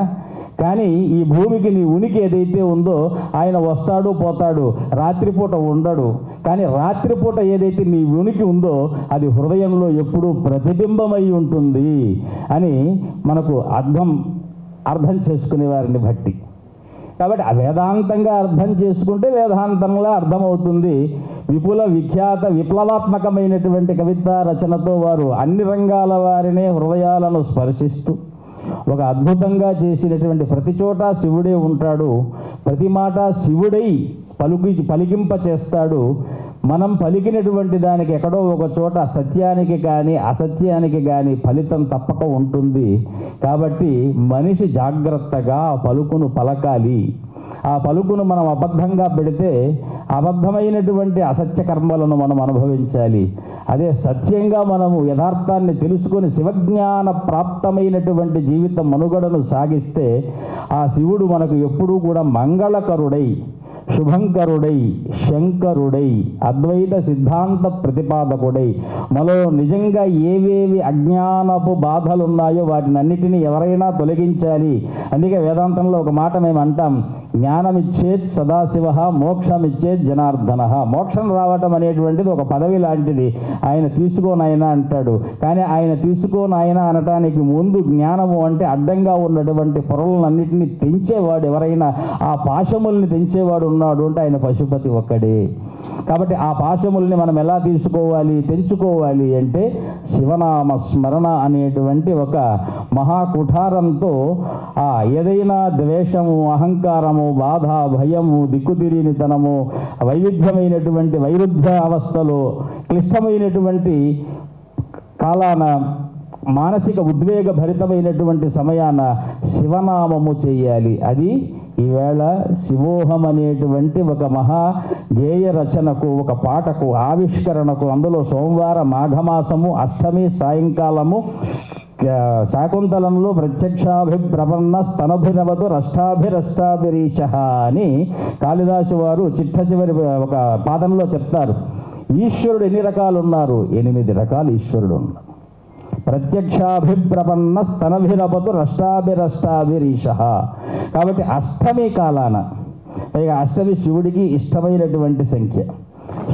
కానీ ఈ భూమికి నీ ఉనికి ఏదైతే ఉందో ఆయన వస్తాడు పోతాడు, రాత్రిపూట ఉండడు. కానీ రాత్రిపూట ఏదైతే నీ ఉనికి ఉందో అది హృదయంలో ఎప్పుడూ ప్రతిబింబమై ఉంటుంది అని మనకు అర్థం చేసుకునే వారిని బట్టి. కాబట్టి వేదాంతంగా అర్థం చేసుకుంటే వేదాంతంలా అర్థమవుతుంది. విపుల విఖ్యాత విప్లవాత్మకమైనటువంటి కవితా రచనతో వారు అన్ని రంగాల వారినే హృదయాలను స్పర్శిస్తూ ఒక అద్భుతంగా చేసినటువంటి ప్రతి చోట శివుడే ఉంటాడు, ప్రతి మాట శివుడై పలికింప చేస్తాడు. మనం పలికినటువంటి దానికి ఎక్కడో ఒక చోట సత్యానికి కానీ అసత్యానికి కానీ ఫలితం తప్పక ఉంటుంది. కాబట్టి మనిషి జాగ్రత్తగా ఆ పలుకును పలకాలి. ఆ పలుకును మనం అబద్ధంగా పెడితే అబద్ధమైనటువంటి అసత్య కర్మలను మనం అనుభవించాలి. అదే సత్యంగా మనము యథార్థాన్ని తెలుసుకొని శివజ్ఞాన ప్రాప్తమైనటువంటి జీవితం మనుగడను సాగిస్తే ఆ శివుడు మనకు ఎప్పుడూ కూడా మంగళకరుడై శుభంకరుడై శంకరుడై అద్వైత సిద్ధాంత ప్రతిపాదకుడై మనలో నిజంగా ఏవేవి అజ్ఞానపు బాధలున్నాయో వాటినన్నిటినీ ఎవరైనా తొలగించాలి. అందుకే వేదాంతంలో ఒక మాట మేము అంటాం, జ్ఞానమిచ్చేత్ సదాశివ మోక్షమిచ్చేత్ జనార్దన. మోక్షం రావటం అనేటువంటిది ఒక పదవి లాంటిది. ఆయన తీసుకోనాయన అంటాడు. కానీ ఆయన తీసుకోనాయన అనటానికి ముందు జ్ఞానము అంటే అడ్డంగా ఉన్నటువంటి పొరలన్నింటినీ తెంచేవాడు ఎవరైనా, ఆ పాశముల్ని తెంచేవాడు ఉన్నాడు అంటే ఆయన పశుపతి ఒక్కడే. కాబట్టి ఆ పాశముల్ని మనం ఎలా తీసుకోవాలి, తెంచుకోవాలి అంటే శివనామ స్మరణ అనేటువంటి ఒక మహాకుఠారంతో ఏదైనా ద్వేషము, అహంకారము, బాధ, భయము, దిక్కుతిరినితనము, వైవిధ్యమైనటువంటి వైరుధ్య అవస్థలో క్లిష్టమైనటువంటి కాలాన మానసిక ఉద్వేగ భరితమైనటువంటి సమయాన శివనామము చేయాలి. అది ఈవేళ శివోహం అనేటువంటి ఒక మహా గేయ రచనకు, ఒక పాటకు, ఆవిష్కరణకు, అందులో సోమవార మాఘమాసము అష్టమి సాయంకాలము శాకుంతలంలో ప్రత్యక్షాభిప్రపన్న స్తనభినవతు రష్టాభిరష్టాభిరీశ అని కాళిదాసు వారు చిట్ట చివరి ఒక పాదంలో చెప్తారు. ఈశ్వరుడు ఎన్ని రకాలు ఉన్నారు? 8 రకాలు ఈశ్వరుడు ఉన్నారు. ప్రత్యక్షాభిప్రపన్న స్తనభిరపతు రష్టాభిరష్టాభిరీశ. కాబట్టి అష్టమి కాలాన, పైగా అష్టమి శివుడికి ఇష్టమైనటువంటి సంఖ్య,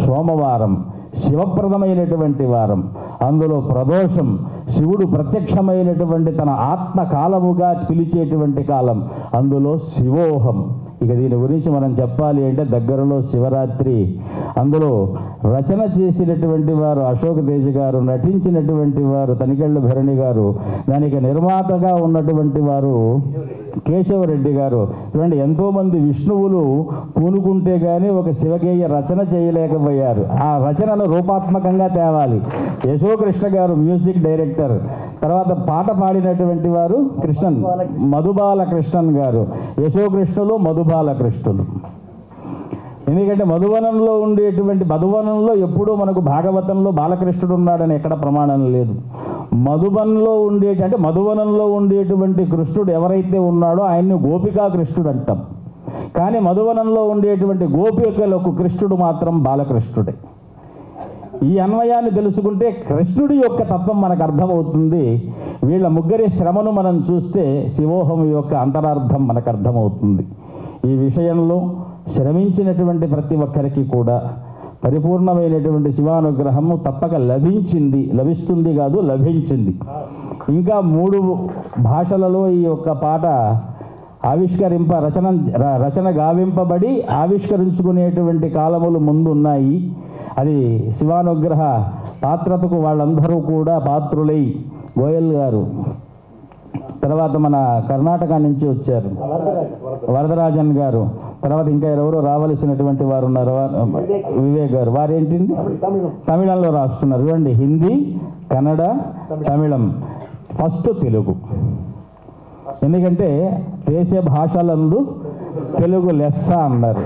సోమవారం శివప్రదమైనటువంటి వారం, అందులో ప్రదోషం శివుడు ప్రత్యక్షమైనటువంటి తన ఆత్మకాలముగా పిలిచేటువంటి కాలం, అందులో శివోహం. ఇక దీని గురించి మనం చెప్పాలి అంటే దగ్గరలో శివరాత్రి. అందులో రచన చేసినటువంటి వారు అశోక్ తేజ గారు, నటించినటువంటి వారు తనికెళ్ళ భరణి గారు, దానికి నిర్మాతగా ఉన్నటువంటి వారు కేశవరెడ్డి గారు. చూడండి, ఎంతోమంది విష్ణువులు పూనుకుంటే కానీ ఒక శివగేయ రచన చేయలేకపోయారు. ఆ రచనను రూపాత్మకంగా తేవాలి. యశోకృష్ణ గారు మ్యూజిక్ డైరెక్టర్. తర్వాత పాట పాడినటువంటి వారు మధుబాలకృష్ణన్ గారు. యశోకృష్ణులు మధుబాలకృష్ణులు. ఎందుకంటే మధువనంలో ఎప్పుడూ మనకు భాగవతంలో బాలకృష్ణుడు ఉన్నాడని ఎక్కడ ప్రమాణం లేదు. మధువనంలో ఉండేటువంటి కృష్ణుడు ఎవరైతే ఉన్నాడో ఆయన్ని గోపికా కృష్ణుడు అంటాం. కానీ మధువనంలో ఉండేటువంటి గోపికలకు కృష్ణుడు మాత్రం బాలకృష్ణుడే. ఈ అన్వయాన్ని తెలుసుకుంటే కృష్ణుడి యొక్క తత్వం మనకు అర్థమవుతుంది. వీళ్ళ ముగ్గురి శ్రమను మనం చూస్తే శివోహం యొక్క అంతరార్థం మనకు అర్థమవుతుంది. ఈ విషయంలో శ్రమించినటువంటి ప్రతి ఒక్కరికి కూడా పరిపూర్ణమైనటువంటి శివానుగ్రహము తప్పక లభిస్తుంది కాదు, లభించింది. ఇంకా 3 భాషలలో ఈ యొక్క పాట రచన గావింపబడి ఆవిష్కరించుకునేటువంటి కాలములు ముందున్నాయి. అది శివానుగ్రహ పాత్రతకు వాళ్ళందరూ కూడా పాత్రులై, గోయల్ గారు, తర్వాత మన కర్ణాటక నుంచి వచ్చారు వరదరాజన్ గారు, తర్వాత ఇంకా ఎవరో రావలసినటువంటి వారు ఉన్నారు, వివేక్ గారు. వారేంటింది తమిళంలో రాస్తున్నారు. చూడండి, హిందీ, కన్నడ, తమిళం, ఫస్ట్ తెలుగు. ఎందుకంటే దేశ భాషలందు తెలుగు లెస్స అన్నారు.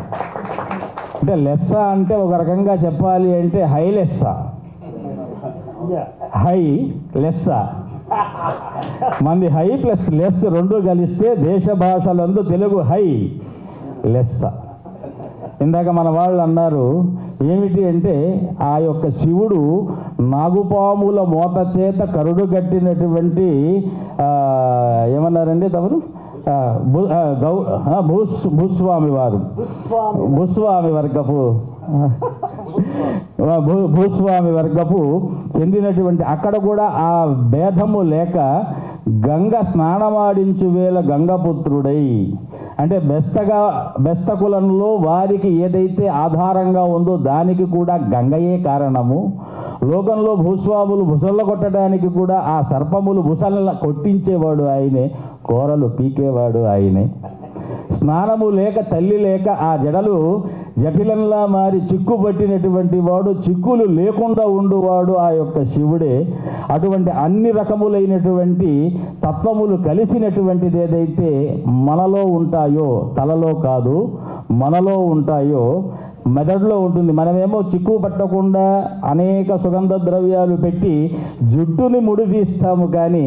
అంటే లెస్స అంటే ఒక రకంగా చెప్పాలి అంటే హై లెస్స, హై లెస్స, మంది హై ప్లస్ లెస్ రెండు కలిస్తే దేశ భాషలందు తెలుగు హై లెస్స. ఇందాక మన వాళ్ళు అన్నారు ఏమిటి అంటే ఆ యొక్క శివుడు నాగుపాముల మోత చేత కరుడు కట్టినటువంటి ఏమన్నారండి తమరు భూస్వామి వారు, భూస్వామి వర్గపు చెందినటువంటి, అక్కడ కూడా ఆ భేదము లేక గంగ స్నానమాడించు వేళ గంగపుత్రుడై, అంటే బెస్తకులంలో వారికి ఏదైతే ఆధారంగా ఉందో దానికి కూడా గంగయే కారణము. లోకంలో భూస్వాములు బుసల్ల కొట్టడానికి కూడా ఆ సర్పములు బుసల కొట్టించేవాడు ఆయనే, కోరలు పీకేవాడు ఆయనే. స్నానము లేక తల్లి లేక ఆ జడలు జటిలంలా మారి చిక్కు పట్టినటువంటి వాడు, చిక్కులు లేకుండా ఉండువాడు ఆ యొక్క శివుడే. అటువంటి అన్ని రకములైనటువంటి తత్వములు కలిసినటువంటిది ఏదైతే మనలో ఉంటాయో, తలలో కాదు మనలో ఉంటాయో, మెదడులో ఉంటుంది. మనమేమో చిక్కు పట్టకుండా అనేక సుగంధ ద్రవ్యాలు పెట్టి జుట్టుని ముడిదీస్తాము, కానీ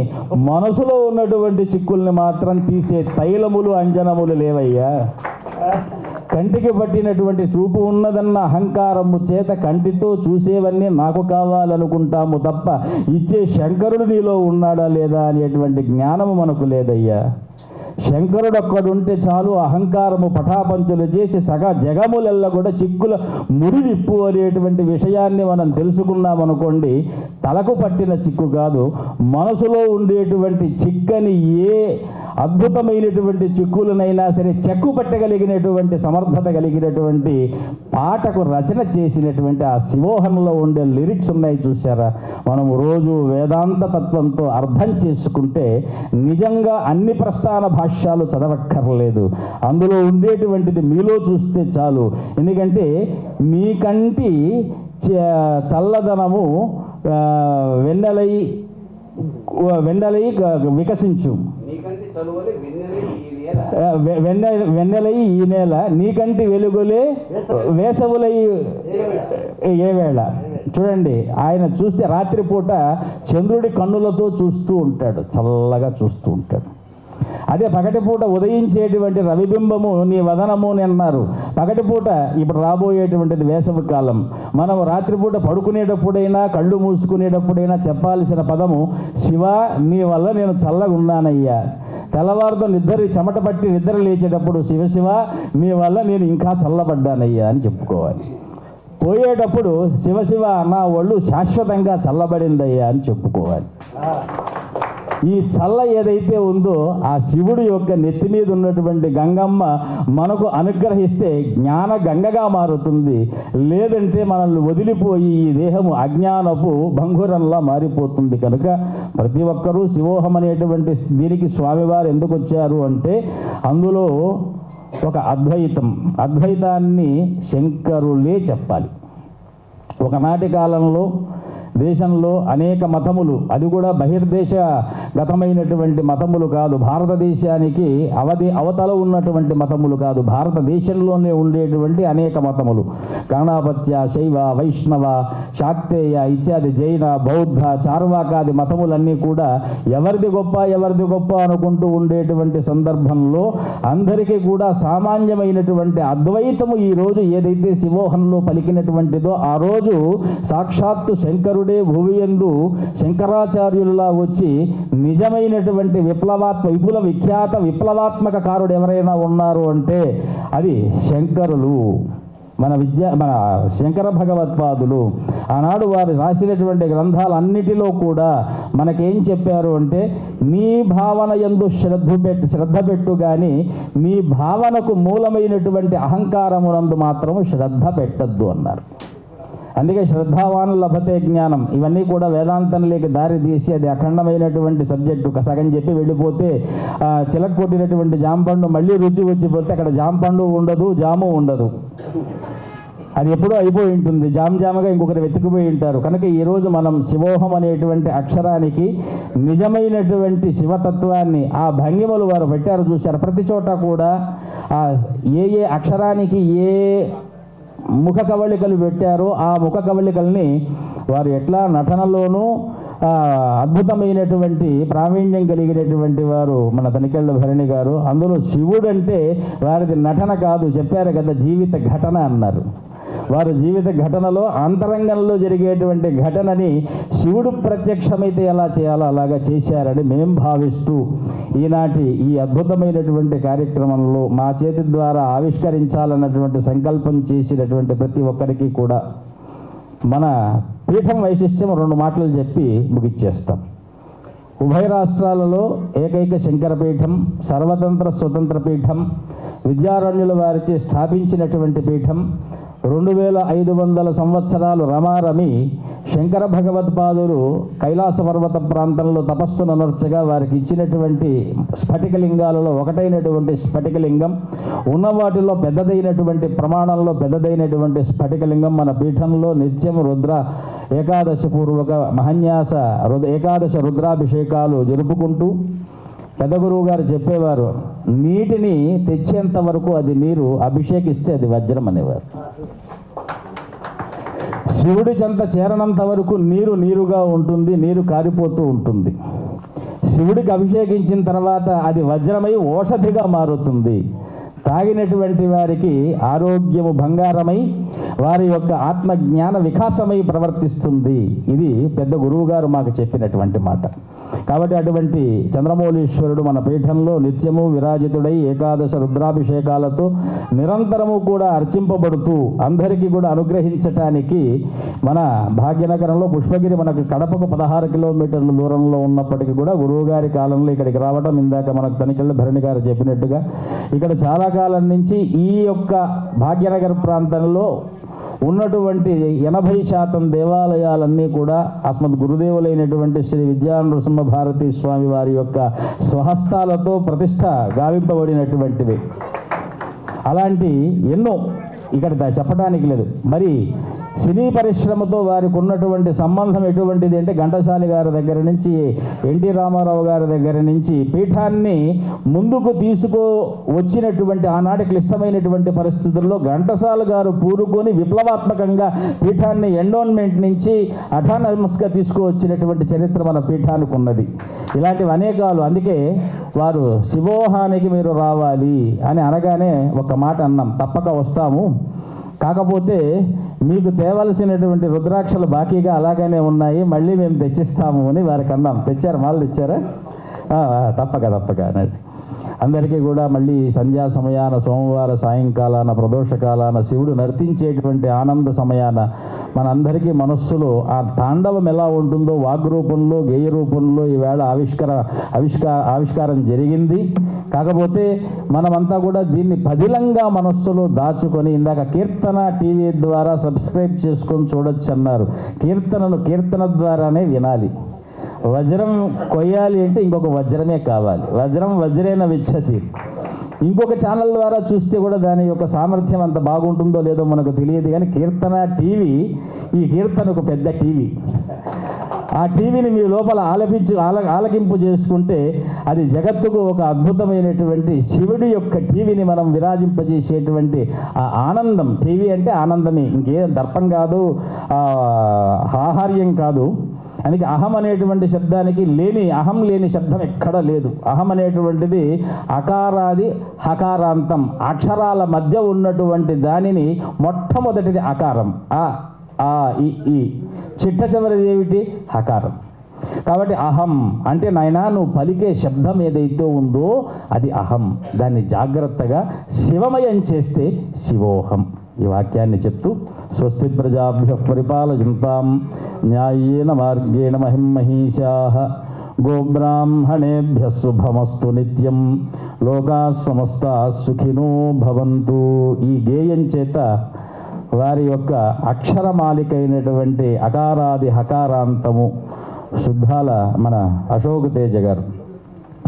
మనసులో ఉన్నటువంటి చిక్కుల్ని మాత్రం తీసే తైలములు అంజనములు లేవయ్యా. కంటికి పట్టినటువంటి చూపు ఉన్నదన్న అహంకారము చేత కంటితో చూసేవన్నీ నాకు కావాలనుకుంటాము తప్ప ఇచ్చే శంకరుడు నీలో ఉన్నాడా లేదా అనేటువంటి జ్ఞానము మనకు లేదయ్యా. శంకరుడు ఒక్కడుంటే చాలు, అహంకారము పటాపంచులు చేసి సగ జగములెల్ల కూడా చిక్కుల ముడివిప్పు అనేటువంటి విషయాన్ని మనం తెలుసుకున్నామనుకోండి, తలకు పట్టిన చిక్కు కాదు, మనసులో ఉండేటువంటి చిక్కని ఏ అద్భుతమైనటువంటి చిక్కులనైనా సరే చెక్కు పట్టగలిగినటువంటి సమర్థత కలిగినటువంటి పాటకు రచన చేసినటువంటి ఆ శివోహంలో ఉండే లిరిక్స్ ఉన్నాయి చూసారా. మనం రోజు వేదాంత తత్వంతో అర్థం చేసుకుంటే నిజంగా అన్ని ప్రస్థాన భాష్యాలు చదవక్కర్లేదు, అందులో ఉండేటువంటిది మీలో చూస్తే చాలు. ఎందుకంటే మీకంటి చల్లదనము వెన్నెలై వికసించు, వెన్నెలై ఈ నేల, నీకంటి వెలుగులే వేసవులై ఏ వేళ. చూడండి, ఆయన చూస్తే రాత్రిపూట చంద్రుడి కన్నులతో చూస్తూ ఉంటాడు, చల్లగా చూస్తూ ఉంటాడు. అదే పగటిపూట ఉదయించేటువంటి రవిబింబము నీ వదనము అని అన్నారు. పగటిపూట ఇప్పుడు రాబోయేటువంటిది వేసవి కాలం. మనం రాత్రిపూట పడుకునేటప్పుడైనా కళ్ళు మూసుకునేటప్పుడైనా చెప్పాల్సిన పదము శివ నీ వల్ల నేను చల్లగా ఉన్నానయ్యా. తెల్లవారుతో చెమట పట్టి నిద్ర లేచేటప్పుడు శివ శివ నీ వల్ల నేను ఇంకా చల్లబడ్డానయ్యా అని చెప్పుకోవాలి. పోయేటప్పుడు శివ శివ నా ఒళ్ళు శాశ్వతంగా చల్లబడిందయ్యా అని చెప్పుకోవాలి. ఈ చల్ల ఏదైతే ఉందో ఆ శివుడి యొక్క నెత్తి మీద ఉన్నటువంటి గంగమ్మ మనకు అనుగ్రహిస్తే జ్ఞాన గంగగా మారుతుంది. లేదంటే మనల్ని వదిలిపోయి ఈ దేహము అజ్ఞానపు భంగురంలా మారిపోతుంది. కనుక ప్రతి ఒక్కరూ శివోహం అనేటువంటి దీనికి స్వామివారు ఎందుకు వచ్చారు అంటే అందులో ఒక అద్వైతాన్ని శంకరులే చెప్పాలి. ఒకనాటి కాలంలో దేశంలో అనేక మతములు, అది కూడా బహిర్దేశగతమైనటువంటి మతములు కాదు, భారతదేశానికి అవతల ఉన్నటువంటి మతములు కాదు, భారతదేశంలోనే ఉండేటువంటి అనేక మతములు, గణాపత్య, శైవ, వైష్ణవ, శాక్తేయ ఇత్యాది జైన, బౌద్ధ, చార్వాకాది మతములన్నీ కూడా ఎవరిది గొప్ప అనుకుంటూ ఉండేటువంటి సందర్భంలో అందరికీ కూడా సామాన్యమైనటువంటి అద్వైతము ఈరోజు ఏదైతే శివోహంలో పలికినటువంటిదో ఆ రోజు సాక్షాత్తు శంకరుడే భూమియందు శంకరాచార్యులా వచ్చి నిజమైనటువంటి విఖ్యాత విప్లవాత్మక కారుడు ఎవరైనా ఉన్నారు అంటే అది శంకరులు. మన శంకర భగవత్పాదులు ఆనాడు వారు రాసినటువంటి గ్రంథాలన్నిటిలో కూడా మనకేం చెప్పారు అంటే, నీ భావన యందు శ్రద్ధ పెట్టు కానీ నీ భావనకు మూలమైనటువంటి అహంకారమునందు మాత్రము శ్రద్ధ పెట్టద్దు అన్నారు. అందుకే శ్రద్ధావాన్ లభతే జ్ఞానం, ఇవన్నీ కూడా వేదాంతంలోకి దారి తీసి అది అఖండమైనటువంటి సబ్జెక్టు. సగం చెప్పి వెళ్ళిపోతే చిలక కొట్టినటువంటి జాంపండు మళ్ళీ రుచి వచ్చిపోతే అక్కడ జాంపండు ఉండదు, జాము ఉండదు, అది ఎప్పుడూ అయిపోయి ఉంటుంది, జామ్గా ఇంకొకరు వెతికిపోయి ఉంటారు. కనుక ఈరోజు మనం శివోహం అనేటువంటి అక్షరానికి నిజమైనటువంటి శివతత్వాన్ని ఆ భంగిమలు వారు పెట్టారు, చూశారు. ప్రతి చోట కూడా ఏ అక్షరానికి ఏ ముఖ కవళికలు పెట్టారో ఆ ముఖ కవళికల్ని వారు ఎట్లా నటనలోనూ అద్భుతమైనటువంటి ప్రావీణ్యం కలిగినటువంటి వారు మన తనికెళ్ళ భరణి గారు. అందులో శివుడు అంటే వారిది నటన కాదు, చెప్పారు కదా, జీవిత ఘటన అన్నారు. వారు జీవిత ఘటనలో అంతరంగంలో జరిగేటువంటి ఘటనని శివుడు ప్రత్యక్షమైతే ఎలా చేయాలో అలాగా చేశారని మేం భావిస్తూ ఈనాటి ఈ అద్భుతమైనటువంటి కార్యక్రమంలో మా చేతి ద్వారా ఆవిష్కరించాలన్నటువంటి సంకల్పం చేసినటువంటి ప్రతి ఒక్కరికి కూడా మన పీఠం వైశిష్ట్యం 2 మాటలు చెప్పి ముగిచ్చేస్తాం. ఉభయ రాష్ట్రాలలో ఏకైక శంకరపీఠం, సర్వతంత్ర స్వతంత్ర పీఠం, విద్యారణ్యుల వారిచే స్థాపించినటువంటి పీఠం. 2500 సంవత్సరాలు రమారమి శంకర భగవత్పాదులు కైలాస పర్వత ప్రాంతంలో తపస్సును నర్చగా వారికి ఇచ్చినటువంటి స్ఫటికలింగాలలో ఒకటైనటువంటి స్ఫటికలింగం, ఉన్న వాటిలో పెద్దదైనటువంటి ప్రమాణంలో పెద్దదైనటువంటి స్ఫటికలింగం మన పీఠంలో నిత్యం రుద్ర ఏకాదశి పూర్వక మహన్యాస ఏకాదశ రుద్రాభిషేకాలు జరుపుకుంటూ పెద్ద గురువు గారు చెప్పేవారు, నీటిని తెచ్చేంత వరకు అది నీరు, అభిషేకిస్తే అది వజ్రం అనేవారు. శివుడి చెంత చేరనంత వరకు నీరు నీరుగా ఉంటుంది, నీరు కారిపోతూ ఉంటుంది. శివుడికి అభిషేకించిన తర్వాత అది వజ్రమై ఓషధిగా మారుతుంది. తాగినటువంటి వారికి ఆరోగ్యము బంగారమై వారి యొక్క ఆత్మజ్ఞాన వికాసమై ప్రవర్తిస్తుంది. ఇది పెద్ద గురువు గారు మాకు చెప్పినటువంటి మాట. కాబట్టి అటువంటి చంద్రమౌళీశ్వరుడు మన పీఠంలో నిత్యము విరాజితుడై ఏకాదశ రుద్రాభిషేకాలతో నిరంతరము కూడా అర్చింపబడుతూ అందరికీ కూడా అనుగ్రహించటానికి మన భాగ్యనగరంలో పుష్పగిరి మనకు కడపకు 16 కిలోమీటర్ల దూరంలో ఉన్నప్పటికీ కూడా గురువుగారి కాలంలో ఇక్కడికి రావడం, ఇందాక మనకు తనికెళ్ళ భరణి గారు చెప్పినట్టుగా ఇక్కడ చాలా కాలం నుంచి ఈ యొక్క భాగ్యనగర్ ప్రాంతంలో ఉన్నటువంటి 80% దేవాలయాలన్నీ కూడా అస్మద్ గురుదేవులైనటువంటి శ్రీ విద్యా నృసింహ భారతీ స్వామి వారి యొక్క స్వహస్తాలతో ప్రతిష్ట గావింపబడినటువంటివి. అలాంటి ఎన్నో ఇక్కడ చెప్పడానికి లేదు. మరి సినీ పరిశ్రమతో వారికి ఉన్నటువంటి సంబంధం ఎటువంటిది అంటే, ఘంటసాలి గారి దగ్గర నుంచి ఎన్టీ రామారావు గారి దగ్గర నుంచి పీఠాన్ని ముందుకు వచ్చినటువంటి ఆనాటి క్లిష్టమైనటువంటి పరిస్థితుల్లో ఘంటసాల గారు పూరుకొని విప్లవాత్మకంగా పీఠాన్ని ఎండోన్మెంట్ నుంచి అటానమస్గా తీసుకువచ్చినటువంటి చరిత్ర మన పీఠానికి ఉన్నది. ఇలాంటివి అనేకాలు. అందుకే వారు శివోహానికి మీరు రావాలి అని అనగానే ఒక మాట అన్నాం, తప్పక వస్తాము, కాకపోతే మీకు తేవలసినటువంటి రుద్రాక్షలు బాకీగా అలాగనే ఉన్నాయి, మళ్ళీ మేము తెచ్చిస్తాము అని వారికి అన్నాం. తెచ్చారు, వాళ్ళు తెచ్చారా? తప్పక అనేది. అందరికీ కూడా మళ్ళీ సంధ్యా సమయాన, సోమవార సాయంకాలాన, ప్రదోషకాలాన శివుడు నర్తించేటువంటి ఆనంద సమయాన మనందరికీ మనస్సులో ఆ తాండవం ఎలా ఉంటుందో వాగ్రూపంలో, గేయ రూపంలో ఈవేళ ఆవిష్కారం జరిగింది. కాకపోతే మనమంతా కూడా దీన్ని పదిలంగా మనస్సులో దాచుకొని, ఇందాక కీర్తన టీవీ ద్వారా సబ్స్క్రైబ్ చేసుకొని చూడొచ్చు అన్నారు. కీర్తన ద్వారానే వినాలి. వజ్రం కొయ్యాలి అంటే ఇంకొక వజ్రమే కావాలి. వజ్రేన విచ్చతి. ఇంకొక ఛానల్ ద్వారా చూస్తే కూడా దాని యొక్క సామర్థ్యం అంత బాగుంటుందో లేదో మనకు తెలియదు. కానీ కీర్తన టీవీ, ఈ కీర్తనకు పెద్ద టీవీ. ఆ టీవీని మీ లోపల ఆలకింపు చేసుకుంటే అది జగత్తుకు ఒక అద్భుతమైనటువంటి శివుడి యొక్క టీవీని మనం విరాజింపజేసేటువంటి ఆ ఆనందం. టీవీ అంటే ఆనందమే, ఇంకేం దర్పం కాదు, ఆహార్యం కాదు. అందుకే అహం అనేటువంటి శబ్దానికి అహం లేని శబ్దం ఎక్కడ లేదు. అహం అనేటువంటిది అకారాది హకారాంతం, అక్షరాల మధ్య ఉన్నటువంటి దానిని మొట్టమొదటిది అకారం. ఈ చిట్ట చివరిది ఏమిటి? హకారం. కాబట్టి అహం అంటే నాయనా నువ్వు పలికే శబ్దం ఏదైతే ఉందో అది అహం. దాన్ని జాగ్రత్తగా శివమయం చేస్తే శివోహం. ఈ వాక్యాన్ని చెప్తూ స్వస్తి ప్రజాభ్య పరిపాలయంతాం న్యాయేన మార్గేణ మహిమహీషాః గోబ్రాహ్మణేభ్య శుభమస్తు నిత్యం లోకాః సమస్తాః సుఖినో భవంతు. ఈ గేయం చేత వారి యొక్క అక్షరమాలికైనటువంటి అకారాది హకారాంతము శుద్ధాల మన అశోక్ తేజ గారు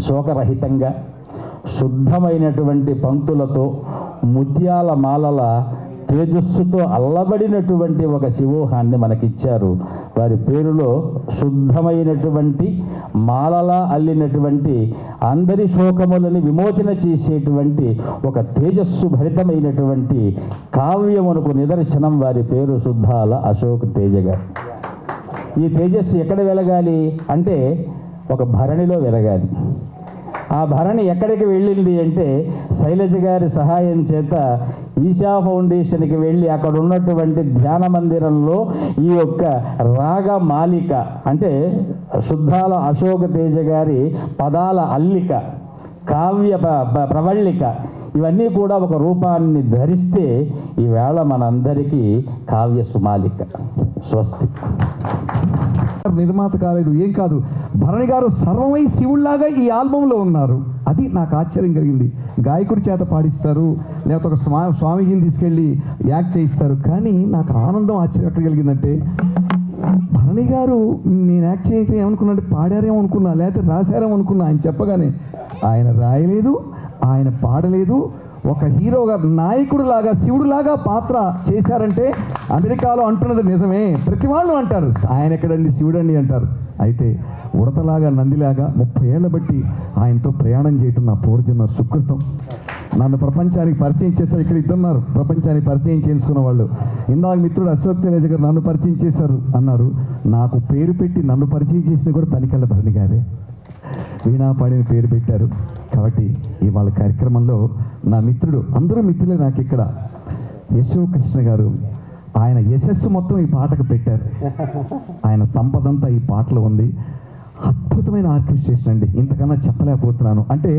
శోకరహితంగా శుద్ధమైనటువంటి పంక్తులతో ముత్యాల మాలల తేజస్సుతో అల్లబడినటువంటి ఒక శివోహాన్ని మనకిచ్చారు. వారి పేరులో శుద్ధమైనటువంటి మాలలా అల్లినటువంటి అందరి శోకములని విమోచన చేసేటువంటి ఒక తేజస్సు భరితమైనటువంటి కావ్యమునకు నిదర్శనం వారి పేరు శుద్ధాల అశోక్ తేజ గారు. ఈ తేజస్సు ఎక్కడ వెలగాలి అంటే ఒక భరణిలో వెలగాలి. ఆ భరణి ఎక్కడికి వెళ్ళింది అంటే శైలజ గారి సహాయం చేత ఈశా ఫౌండేషన్కి వెళ్ళి అక్కడ ఉన్నటువంటి ధ్యాన మందిరంలో ఈ యొక్క రాగమాలిక అంటే శుద్ధాల అశోక్ తేజ గారి పదాల అల్లిక, కావ్య ప్రవళిక ఇవన్నీ కూడా ఒక రూపాన్ని ధరిస్తే ఈవేళ మనందరికీ కావ్య సుమాలిక. స్వస్తి. నిర్మాత కాలేదు, ఏం కాదు, భరణి గారు సర్వమై శివుళ్లాగా ఈ ఆల్బంలో ఉన్నారు. అది నాకు ఆశ్చర్యం కలిగింది. గాయకుడి చేత పాడిస్తారు, లేకపోతే ఒక స్వామీజీని తీసుకెళ్ళి యాక్ట్ చేయిస్తారు. కానీ నాకు ఆనందం ఆశ్చర్యం ఎక్కడ కలిగిందంటే భరణి గారు నేను యాక్ట్ చేయటం ఏమనుకున్నా, పాడారేమో అనుకున్నా, లేకపోతే రాశారేమో అనుకున్నా. ఆయన చెప్పగానే ఆయన రాయలేదు, ఆయన పాడలేదు. ఒక హీరోగా నాయకుడు లాగా శివుడు లాగా పాత్ర చేశారంటే అమెరికాలో అంటున్నది నిజమే. ప్రతి వాళ్ళు అంటారు ఆయన ఎక్కడండి శివుడండి అంటారు. అయితే ఉడతలాగా నందిలాగా 30 ఏళ్ల బట్టి ఆయనతో ప్రయాణం చేయటం నా పూర్వజన్మ సుకృతం. నన్ను ప్రపంచానికి పరిచయం చేశారు. ఇక్కడ ఇద్దరున్నారు ప్రపంచానికి పరిచయం చేసుకున్న వాళ్ళు. ఇందాక మిత్రుడు అశోక్ తేజ గారు నన్ను పరిచయం చేశారు అన్నారు. నాకు పేరు పెట్టి నన్ను పరిచయం చేసిన కూడా తనికెళ్ళ భరణి గారే. వీణాపాడిన పేరు పెట్టారు. కాబట్టి ఇవాళ కార్యక్రమంలో నా మిత్రుడు, అందరూ మిత్రులే నాకు ఇక్కడ, యశోక్ కృష్ణ గారు, ఆయన యశస్సు మొత్తం ఈ పాటకు పెట్టారు. ఆయన సంపదంతా ఈ పాటలో ఉంది. అద్భుతమైన ఆర్కెస్ట్రేషన్ అండి. ఇంతకన్నా చెప్పలేకపోతున్నాను. అంటే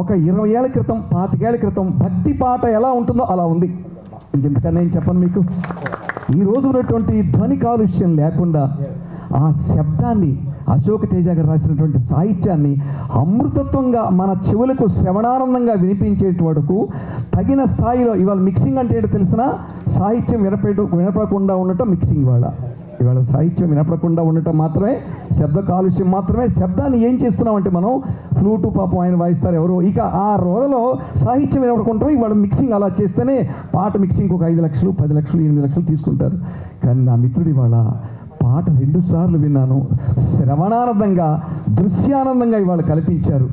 ఒక 20 ఏళ్ల క్రితం 25 ఏళ్ల క్రితం భక్తి పాట ఎలా ఉంటుందో అలా ఉంది. ఇంతకన్నా నేను చెప్పను మీకు. ఈ రోజు ఉన్నటువంటి ధ్వని కాలుష్యం లేకుండా ఆ శబ్దాన్ని, అశోక్ తేజ గారు రాసినటువంటి సాహిత్యాన్ని అమృతత్వంగా మన చెవులకు శ్రవణానందంగా వినిపించేటి వరకు తగిన స్థాయిలో ఇవాళ మిక్సింగ్ అంటే ఏంటో తెలిసిన, సాహిత్యం వినపడకుండా ఉండటం మిక్సింగ్. ఇవాళ సాహిత్యం వినపడకుండా ఉండటం మాత్రమే, శబ్ద కాలుష్యం మాత్రమే. శబ్దాన్ని ఏం చేస్తున్నామంటే మనం ఫ్లూటు పాపం ఆయన వాయిస్తారు ఎవరు, ఇక ఆ రోజులో సాహిత్యం వినపడకుండా ఇవాళ మిక్సింగ్ అలా చేస్తేనే పాట మిక్సింగ్ ఒక 5 లక్షలు 10 లక్షలు 8 లక్షలు తీసుకుంటారు. కానీ నా మిత్రుడు ఇవాళ పాట 2 సార్లు విన్నాను. శ్రవణానందంగా, దృశ్యానందంగా ఇవాళ కల్పించారు.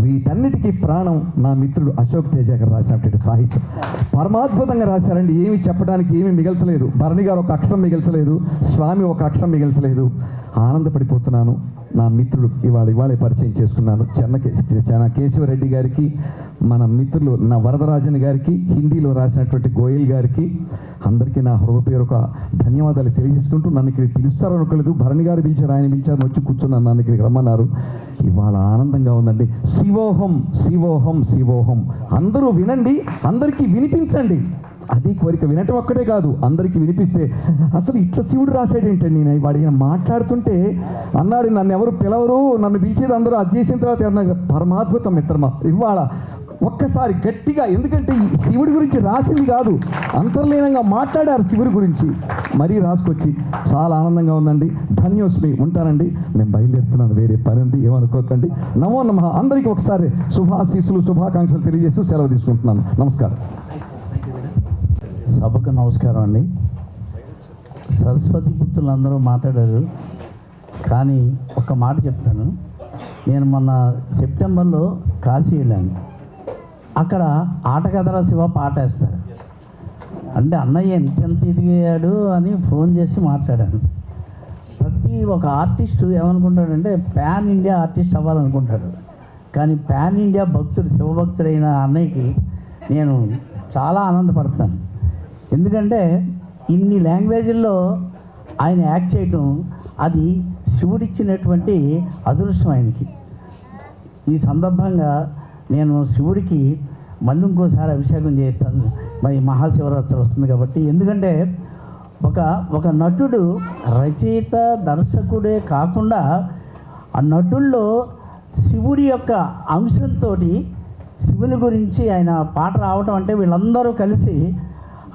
వీటన్నిటికీ ప్రాణం నా మిత్రుడు అశోక్ తేజ గారు రాసినటువంటి సాహిత్యం. పరమాద్భుతంగా రాశారండి. ఏమి చెప్పడానికి ఏమీ మిగల్చలేదు. భరణి గారు ఒక అక్షరం మిగల్చలేదు, స్వామి ఒక అక్షరం మిగల్చలేదు. ఆనందపడిపోతున్నాను. నా మిత్రుడు ఇవాళే పరిచయం చేసుకున్నాను. చెన్న కేశవరెడ్డి గారికి, మన మిత్రులు నా వరదరాజన్ గారికి, హిందీలో రాసినటువంటి గోయల్ గారికి, అందరికీ నా హృదయపూర్వక ధన్యవాదాలు తెలియజేసుకుంటూ, నన్ను ఇక్కడికి పిలుస్తారు అనుకోలేదు. భరణి గారు పిలిచారు, ఆయన పిలిచారు, వచ్చి కూర్చున్నాను, నన్ను ఇక్కడికి రమ్మన్నారు. ఇవాళ ఆనందంగా ఉందండి. శివోహం శివోహం శివోహం. అందరూ వినండి, అందరికీ వినిపించండి. అది కోరిక. వినటం ఒక్కటే కాదు, అందరికీ వినిపిస్తే అసలు ఇట్లా శివుడు రాశాడేంటండి. నేను వాడిని మాట్లాడుతుంటే అన్నాడు, నన్ను ఎవరు పిలవరు, నన్ను పిలిచేది అందరూ అది చేసిన తర్వాత పరమాద్భుతం మిత్రమా. ఇవాళ ఒక్కసారి గట్టిగా, ఎందుకంటే ఈ శివుడి గురించి రాసింది కాదు, అంతర్లీనంగా మాట్లాడారు శివుడి గురించి, మరీ రాసుకొచ్చి చాలా ఆనందంగా ఉందండి. ధన్యోస్మి. ఉంటానండి, నేను బయలుదేరుతున్నాను, వేరే పని ఉంది, ఏమనుకోకండి. నమో నమః. అందరికీ ఒకసారి శుభాశీస్సులు, శుభాకాంక్షలు తెలియజేస్తూ సెలవు తీసుకుంటున్నాను. నమస్కారం. సభకు నమస్కారం అండి. సరస్వతి పుత్రులు అందరూ మాట్లాడారు, కానీ ఒక మాట చెప్తాను. నేను మొన్న సెప్టెంబర్లో కాశీ వెళ్ళాను. అక్కడ ఆటగదరా శివ పాట వేస్తారు. అంటే అన్నయ్య ఎంత ఎదిగాడు అని ఫోన్ చేసి మాట్లాడాను. ప్రతి ఒక ఆర్టిస్టు ఏమనుకుంటాడంటే పాన్ ఇండియా ఆర్టిస్ట్ అవ్వాలనుకుంటాడు. కానీ పాన్ ఇండియా భక్తుడు, శివభక్తుడైన అన్నయ్యకి నేను చాలా ఆనందపడతాను. ఎందుకంటే ఇన్ని లాంగ్వేజ్ల్లో ఆయన యాక్ట్ చేయటం, అది శివుడిచ్చినటువంటి అదృష్టం ఆయనకి. ఈ సందర్భంగా నేను శివుడికి మళ్ళీ ఇంకోసారి అభిషేకం చేస్తాను. మరి మహాశివరాత్రి వస్తుంది కాబట్టి, ఎందుకంటే ఒక నటుడు రచయిత దర్శకుడే కాకుండా ఆ నటుల్లో శివుడి యొక్క అంశంతో శివుని గురించి ఆయన పాట రావటం అంటే వీళ్ళందరూ కలిసి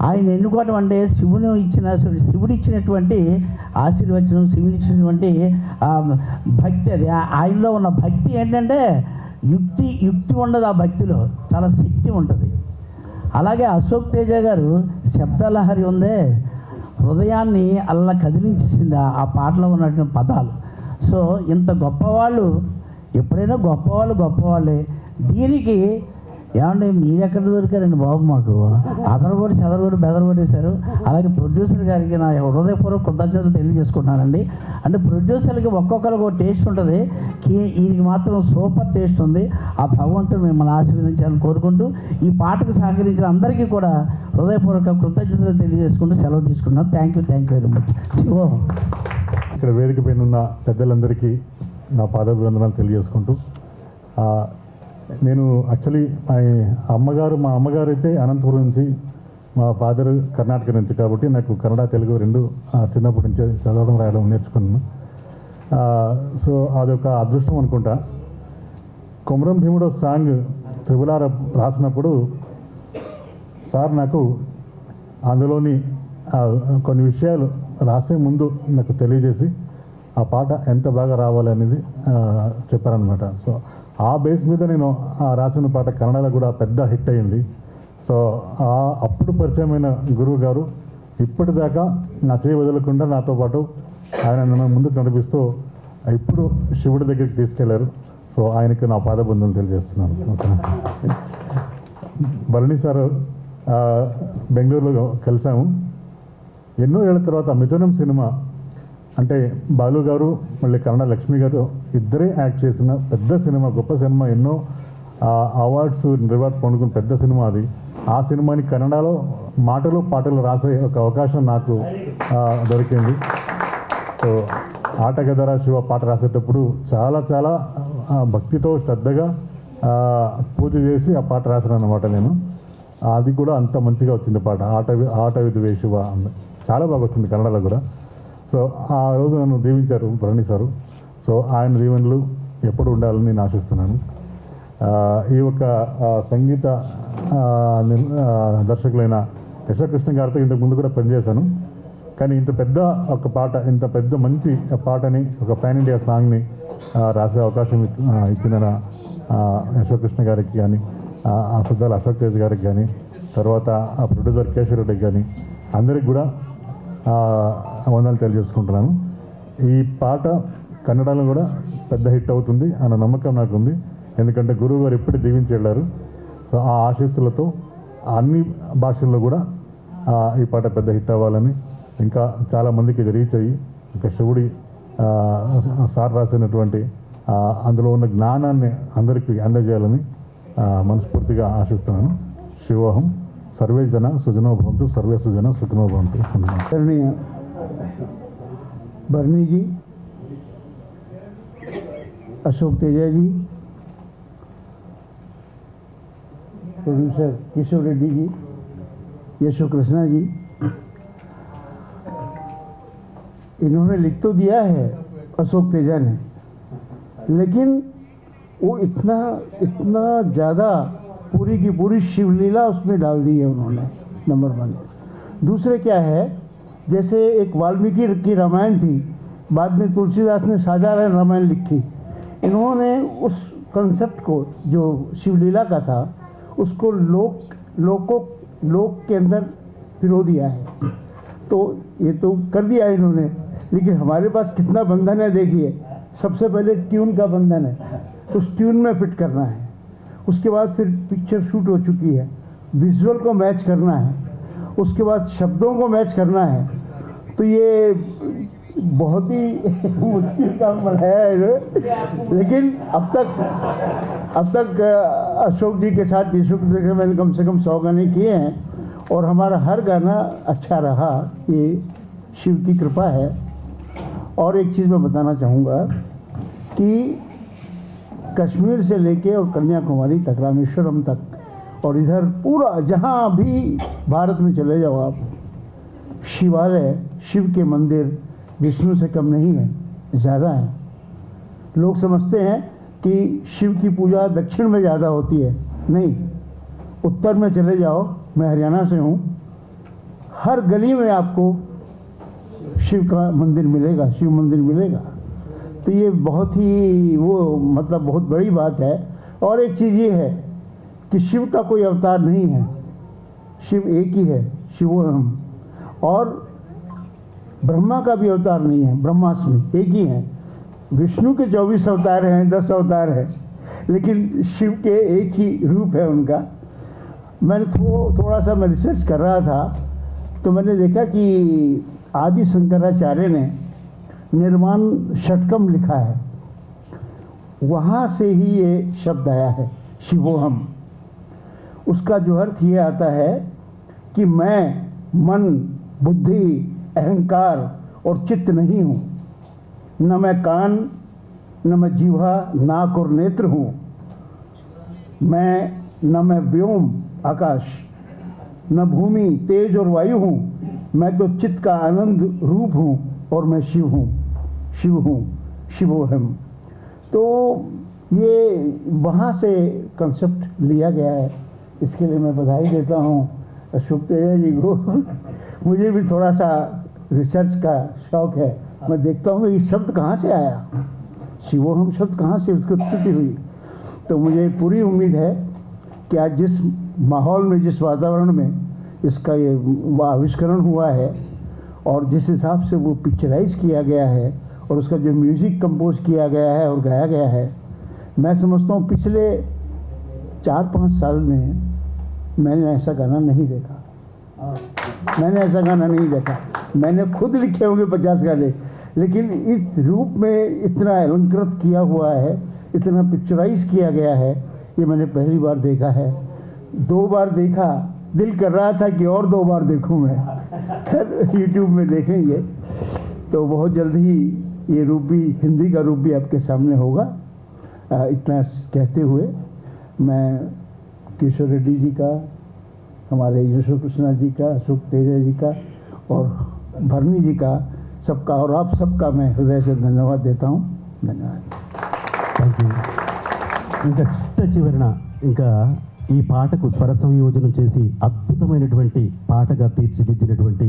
ఆయన ఎన్నుకోవటం అంటే శివుడు ఇచ్చినటువంటి ఆశీర్వచనం, శివుడు ఇచ్చినటువంటి భక్తి. అది ఆయనలో ఉన్న భక్తి ఏంటంటే యుక్తి ఉండదు, ఆ భక్తిలో చాలా శక్తి ఉంటుంది. అలాగే అశోక్ తేజ గారు శబ్దలహరి ఉందే, హృదయాన్ని అలా కదిలించేసింది ఆ పాటలో ఉన్నటువంటి పదాలు. సో ఇంత గొప్పవాళ్ళు, ఎప్పుడైనా గొప్పవాళ్ళే. దీనికి ఏమంటే మీరు ఎక్కడ దొరికారండి బాబు, మాకు అదరగొడి చెదరగొడి బెదరగొట్టేశారు. అలాగే ప్రొడ్యూసర్ గారికి నా హృదయపూర్వక కృతజ్ఞతలు తెలియజేసుకుంటున్నానండి. అంటే ప్రొడ్యూసర్లకి ఒక్కొక్కరికి ఒక టేస్ట్ ఉంటుంది, ఈయనకి మాత్రం సూపర్ టేస్ట్ ఉంది. ఆ భగవంతుడు మిమ్మల్ని ఆశీర్వదించాలని కోరుకుంటూ ఈ పాటకు సహకరించిన అందరికీ కూడా హృదయపూర్వక కృతజ్ఞతలు తెలియజేసుకుంటూ సెలవు తీసుకున్నాను. Thank you very much. శివోహం. ఇక్కడ వేదిక పైన ఉన్న పెద్దలందరికీ నా పాదాభివందనాలు తెలియజేసుకుంటూ, నేను యాక్చువల్లీ మా అమ్మగారు అయితే అనంతపురం నుంచి, మా ఫాదర్ కర్ణాటక నుంచి, కాబట్టి నాకు కన్నడ తెలుగు రెండు చిన్నప్పటి నుంచి చదవడం రాయడం నేర్చుకున్నాను. సో అదొక అదృష్టం అనుకుంటా. కొమరం భీముడో సాంగ్ త్రిపులార రాసినప్పుడు సార్ నాకు అందులోని కొన్ని విషయాలు రాసే ముందు నాకు తెలియజేసి ఆ పాట ఎంత బాగా రావాలనేది చెప్పారనమాట. సో ఆ బేస్ మీద నేను రాసిన పాట కన్నడలో కూడా పెద్ద హిట్ అయింది. సో అప్పుడు పరిచయమైన గురువు గారు ఇప్పటిదాకా నా చేయి వదలకుండా నాతో పాటు ఆయన నన్ను ముందుకు నడిపిస్తూ ఇప్పుడు శివుడి దగ్గరికి తీసుకెళ్లారు. సో ఆయనకి నా పాదబంధం తెలియజేస్తున్నాను. భరణి సార్ బెంగళూరులో కలిసాము. ఎన్నో ఏళ్ళ తర్వాత మిథునం సినిమా అంటే బాలు గారు మళ్ళీ కన్నడ లక్ష్మి గారు ఇద్దరే యాక్ట్ చేసిన పెద్ద సినిమా, గొప్ప సినిమా, ఎన్నో అవార్డ్స్ రివార్డ్స్ పొందుకున్న పెద్ద సినిమా అది. ఆ సినిమాని కన్నడలో మాటలు పాటలు రాసే ఒక అవకాశం నాకు దొరికింది. సో ఆటగదరా శివ పాట రాసేటప్పుడు చాలా భక్తితో శ్రద్ధగా పూజ చేసి ఆ పాట రాశాను అన్నమాట నేను. అది కూడా అంత మంచిగా వచ్చింది పాట. ఆట విధువే శివ చాలా బాగా వచ్చింది కన్నడలో కూడా. సో ఆ రోజు నన్ను దీవించారు భరణి సారు. సో ఆయన దీవెనలు ఎప్పుడు ఉండాలని నేను ఆశిస్తున్నాను. ఈ యొక్క సంగీత దర్శకులైన యశోకృష్ణ గారితో ఇంతకు ముందు కూడా పనిచేశాను. కానీ ఇంత పెద్ద ఒక పాట, ఇంత పెద్ద మంచి పాటని, ఒక పాన్ ఇండియా సాంగ్ని రాసే అవకాశం ఇచ్చిన యశోకృష్ణ గారికి కానీ, సుద్దాల అశోక్ తేజ్ గారికి కానీ, తర్వాత ప్రొడ్యూసర్ కేశవ్ రెడ్డికి కానీ అందరికి కూడా వందనాలు తెలియజేసుకుంటున్నాను. ఈ పాట కన్నడలో కూడా పెద్ద హిట్ అవుతుంది అన్న నమ్మకం నాకు ఉంది. ఎందుకంటే గురువు గారు ఎప్పుడు దీవించి వెళ్ళారు. సో ఆ ఆశీస్సులతో అన్ని భాషల్లో కూడా ఈ పాట పెద్ద హిట్ అవ్వాలని, ఇంకా చాలామందికి ఇది రీచ్ అయ్యి ఇంకా శివుడి సార్ రాసినటువంటి అందులో ఉన్న జ్ఞానాన్ని అందరికీ అందజేయాలని మనస్ఫూర్తిగా ఆశిస్తున్నాను. శివోహం. सर्वे जना सुजनो भवन्तु, सर्वे सुजना सुखिनो भवन्तु. आदरणीय भरणी जी, अशोक तेजा जी, प्रोड्यूसर केशव रेड्डी जी, यशो कृष्णा जी, इन्होंने लिख तो दिया है अशोक तेजा ने, लेकिन वो इतना ज़्यादा पूरी की पूरी शिवलीला उसमें डाल दी है उन्होंने, नंबर 1। दूसरे क्या है, जैसे एक वाल्मीकि की रामायण थी, बाद में तुलसीदास ने साधारण रामायण लिखी। इन्होंने उस कंसेप्ट को जो शिवलीला का था उसको लोक के अंदर पिरो दिया है। तो ये तो कर दिया इन्होंने, लेकिन हमारे पास कितना बंधन है देखिए। सबसे पहले ट्यून का बंधन है, उस ट्यून में फिट करना है। उसके बाद फिर पिक्चर शूट हो चुकी है, विजुअल को मैच करना है, उसके बाद शब्दों को मैच करना है। तो ये बहुत ही मुश्किल काम है, लेकिन अब तक अशोक जी के साथ मैंने कम से कम 100 गाने किए हैं और हमारा हर गाना अच्छा रहा। ये शिव की कृपा है। और एक चीज़ मैं बताना चाहूँगा कि कश्मीर से लेके और कन्याकुमारी तक, रामेश्वरम तक और इधर पूरा जहाँ भी भारत में चले जाओ आप, शिवालय, शिव के मंदिर विष्णु से कम नहीं है, ज़्यादा है। लोग समझते हैं कि शिव की पूजा दक्षिण में ज़्यादा होती है, नहीं। उत्तर में चले जाओ, मैं हरियाणा से हूँ, हर गली में आपको शिव का मंदिर मिलेगा, शिव मंदिर मिलेगा। तो ये बहुत ही मतलब बहुत बड़ी बात है। और एक चीज़ ये है कि शिव का कोई अवतार नहीं है, शिव एक ही है, शिवोहम। और ब्रह्मा का भी अवतार नहीं है, ब्रह्मास्मि एक ही है। विष्णु के 24 अवतार हैं, 10 अवतार हैं, लेकिन शिव के एक ही रूप है उनका। मैंने थोड़ा सा मैं रिसर्च कर रहा था तो मैंने देखा कि आदि शंकराचार्य ने निर्वाण षटकम लिखा है, वहाँ से ही ये शब्द आया है शिवोहम। उसका जो अर्थ ये आता है कि मैं मन, बुद्धि, अहंकार और चित्त नहीं हूँ, न मैं कान, न मैं जीवा, नाक और नेत्र हूँ, न मैं व्योम आकाश, न भूमि, तेज और वायु हूँ, मैं तो चित्त का आनंद रूप हूँ और मैं शिव हूँ, शिवोहम। तो ये वहाँ से कंसेप्ट लिया गया है, इसके लिए मैं बधाई देता हूँ अशोक तेजा जी को। मुझे भी थोड़ा सा रिसर्च का शौक है, मैं देखता हूँ ये शब्द कहाँ से आया, शिवोहम शब्द कहाँ से उसकी उत्पत्ति हुई। तो मुझे पूरी उम्मीद है कि आज जिस माहौल में, जिस वातावरण में इसका ये आविष्करण हुआ है और जिस हिसाब से वो पिक्चराइज किया गया है और उसका जो म्यूज़िक कंपोज किया गया है और गाया गया है, मैं समझता हूँ पिछले 4-5 साल में मैंने ऐसा गाना नहीं देखा। मैंने खुद लिखे होंगे 50 गाने, लेकिन इस रूप में इतना अलंकृत किया हुआ है, इतना पिक्चराइज किया गया है, ये मैंने पहली बार देखा है। 2 बार देखा, दिल कर रहा था कि और 2 बार देखूं मैं। यूट्यूब में देखेंगे तो बहुत जल्द ही ये रूप भी, हिंदी का रूप भी आपके सामने होगा। इतना कहते हुए मैं किशोर रेड्डी जी का, हमारे यशो कृष्णा जी का, अशोक तेजा जी का और भरनी जी का, सबका और आप सबका मैं हृदय से धन्यवाद देता हूँ। धन्यवाद। Thank you. ఇంకా చివరన ఇంకా ఈ పాటకు స్వర సంయోజనం చేసి అద్భుతమైనటువంటి పాటగా తీర్చిదిద్దినటువంటి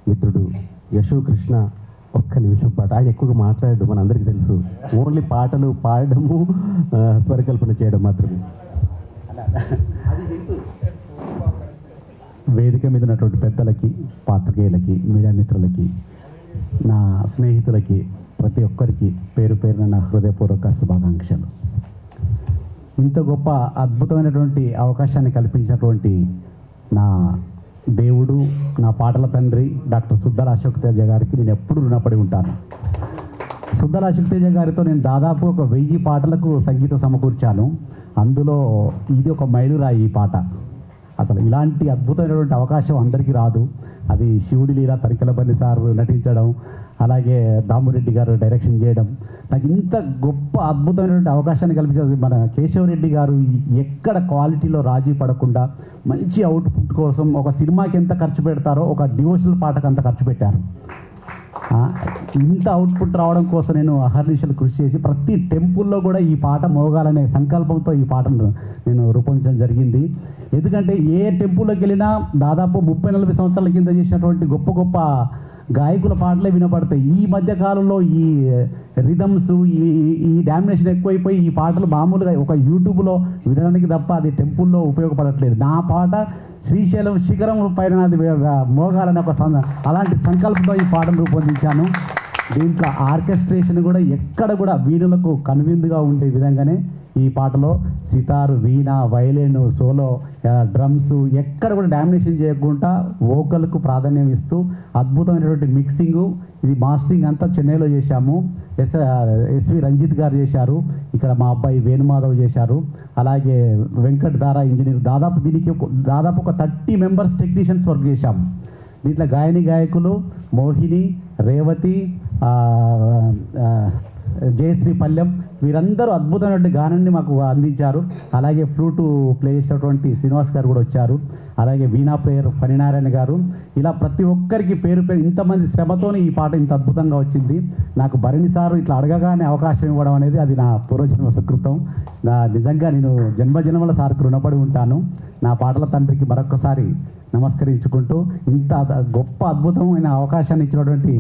మిత్రుడు యశోకృష్ణ ఒక్క నిమిషం పాట. ఆయన ఎక్కువగా మాట్లాడడం మనందరికీ తెలుసు, ఓన్లీ పాటలు పాడడము స్వరకల్పన చేయడం మాత్రమే. వేదిక మీద ఉన్నటువంటి పెద్దలకి, పాత్రికేయులకి, మీడియా మిత్రులకి, నా స్నేహితులకి, ప్రతి ఒక్కరికి పేరు పేరున నా హృదయపూర్వక శుభాకాంక్షలు. ఇంత గొప్ప అద్భుతమైనటువంటి అవకాశాన్ని కల్పించినటువంటి నా దేవుడు, నా పాటల తండ్రి డాక్టర్ సుద్దల అశోక్ తేజ గారికి నేను ఎప్పుడు రుణపడి ఉంటాను. సుద్దల అశోక్ తేజ గారితో నేను దాదాపు ఒక 1000 పాటలకు సంగీతం సమకూర్చాను. అందులో ఇది ఒక మైలురాయి ఈ పాట. అసలు ఇలాంటి అద్భుతమైనటువంటి అవకాశం అందరికీ రాదు. అది శివుడి లీల తరికలపల్లి సార్ నటించడం, అలాగే దామురెడ్డి గారు డైరెక్షన్ చేయడం, నాకు ఇంత గొప్ప అద్భుతమైనటువంటి అవకాశాన్ని కల్పించారు. మన కేశవరెడ్డి గారు ఎక్కడ క్వాలిటీలో రాజీ పడకుండా మంచి అవుట్పుట్ కోసం ఒక సినిమాకి ఎంత ఖర్చు పెడతారో ఒక డివోషనల్ పాటకు అంత ఖర్చు పెట్టారు. ఇంత అవుట్పుట్ రావడం కోసం నేను అహర్నిశలు కృషి చేసి ప్రతి టెంపుల్లో కూడా ఈ పాట మోగాలనే సంకల్పంతో ఈ పాటను నేను రూపొందించడం జరిగింది. ఎందుకంటే ఏ టెంపుల్లోకి వెళ్ళినా దాదాపు 30-40 సంవత్సరాల కింద చేసినటువంటి గొప్ప గొప్ప గాయకుల పాటలే వినపడతాయి. ఈ మధ్య కాలంలో ఈ రిథమ్స్, ఈ డామినేషన్ ఎక్కువైపోయి ఈ పాటలు మామూలుగా ఒక యూట్యూబ్లో వినడానికి తప్ప అది టెంపుల్లో ఉపయోగపడట్లేదు. నా పాట శ్రీశైలం శిఖరం పైన అది మోగాలని ఒక అలాంటి సంకల్పంతో ఈ పాటను రూపొందించాను. దీంట్లో ఆర్కెస్ట్రేషన్ కూడా ఎక్కడ కూడా వీణులకు కనువిందుగా ఉండే విధంగానే ఈ పాటలో సితారు, వీణ, వైలిన్, సోలో, డ్రమ్స్ ఎక్కడ కూడా డామినేషన్ చేయకుండా వోకల్కు ప్రాధాన్యం ఇస్తూ అద్భుతమైనటువంటి మిక్సింగు, ఇది మాస్టరింగ్ అంతా చెన్నైలో చేశాము. ఎస్వి రంజిత్ గారు చేశారు, ఇక్కడ మా అబ్బాయి వేణుమాధవ్ చేశారు, అలాగే వెంకట్ దారా ఇంజనీర్. దీనికి దాదాపు ఒక 30 మెంబర్స్ టెక్నీషియన్స్ వర్క్ చేశాము. దీంట్లో గాయకులు మోహిని, రేవతి, జయశ్రీ పల్లెం, వీరందరూ అద్భుతమైన గానాన్ని మాకు అందించారు. అలాగే ఫ్లూటు ప్లే చేసినటువంటి శ్రీనివాస్ గారు కూడా వచ్చారు. అలాగే వీణా ప్లేయర్ ఫణినారాయణ గారు, ఇలా ప్రతి ఒక్కరికి పేరు పేరు ఇంతమంది శ్రమతోనే ఈ పాట ఇంత అద్భుతంగా వచ్చింది. నాకు భరణి సారు ఇట్లా అడగగానే అవకాశం ఇవ్వడం అనేది అది నా పూర్వజన్మ సుకృతం. నిజంగా నేను జన్మజన్మల సార్కు రుణపడి ఉంటాను. నా పాటల తండ్రికి మరొక్కసారి నమస్కరించుకుంటూ ఇంత గొప్ప అద్భుతమైన అవకాశాన్ని ఇచ్చినటువంటి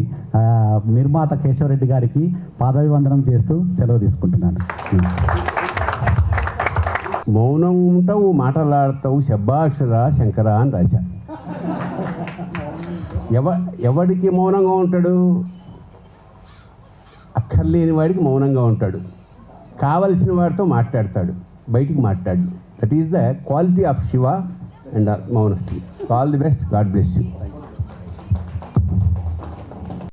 నిర్మాత కేశవరెడ్డి గారికి పాదాభివందనం చేస్తూ సెలవు తీసుకుంటున్నాను. మౌనం ఉంటావు, మాటలాడతావు, శబ్బాషరా శంకరా అని రాశా. ఎవడికి మౌనంగా ఉంటాడు? అక్కర్లేని వాడికి మౌనంగా ఉంటాడు, కావలసిన వాడితో మాట్లాడతాడు, బయటికి మాట్లాడు. That is the quality of Shiva and మౌనస్తి. All the best, God bless you.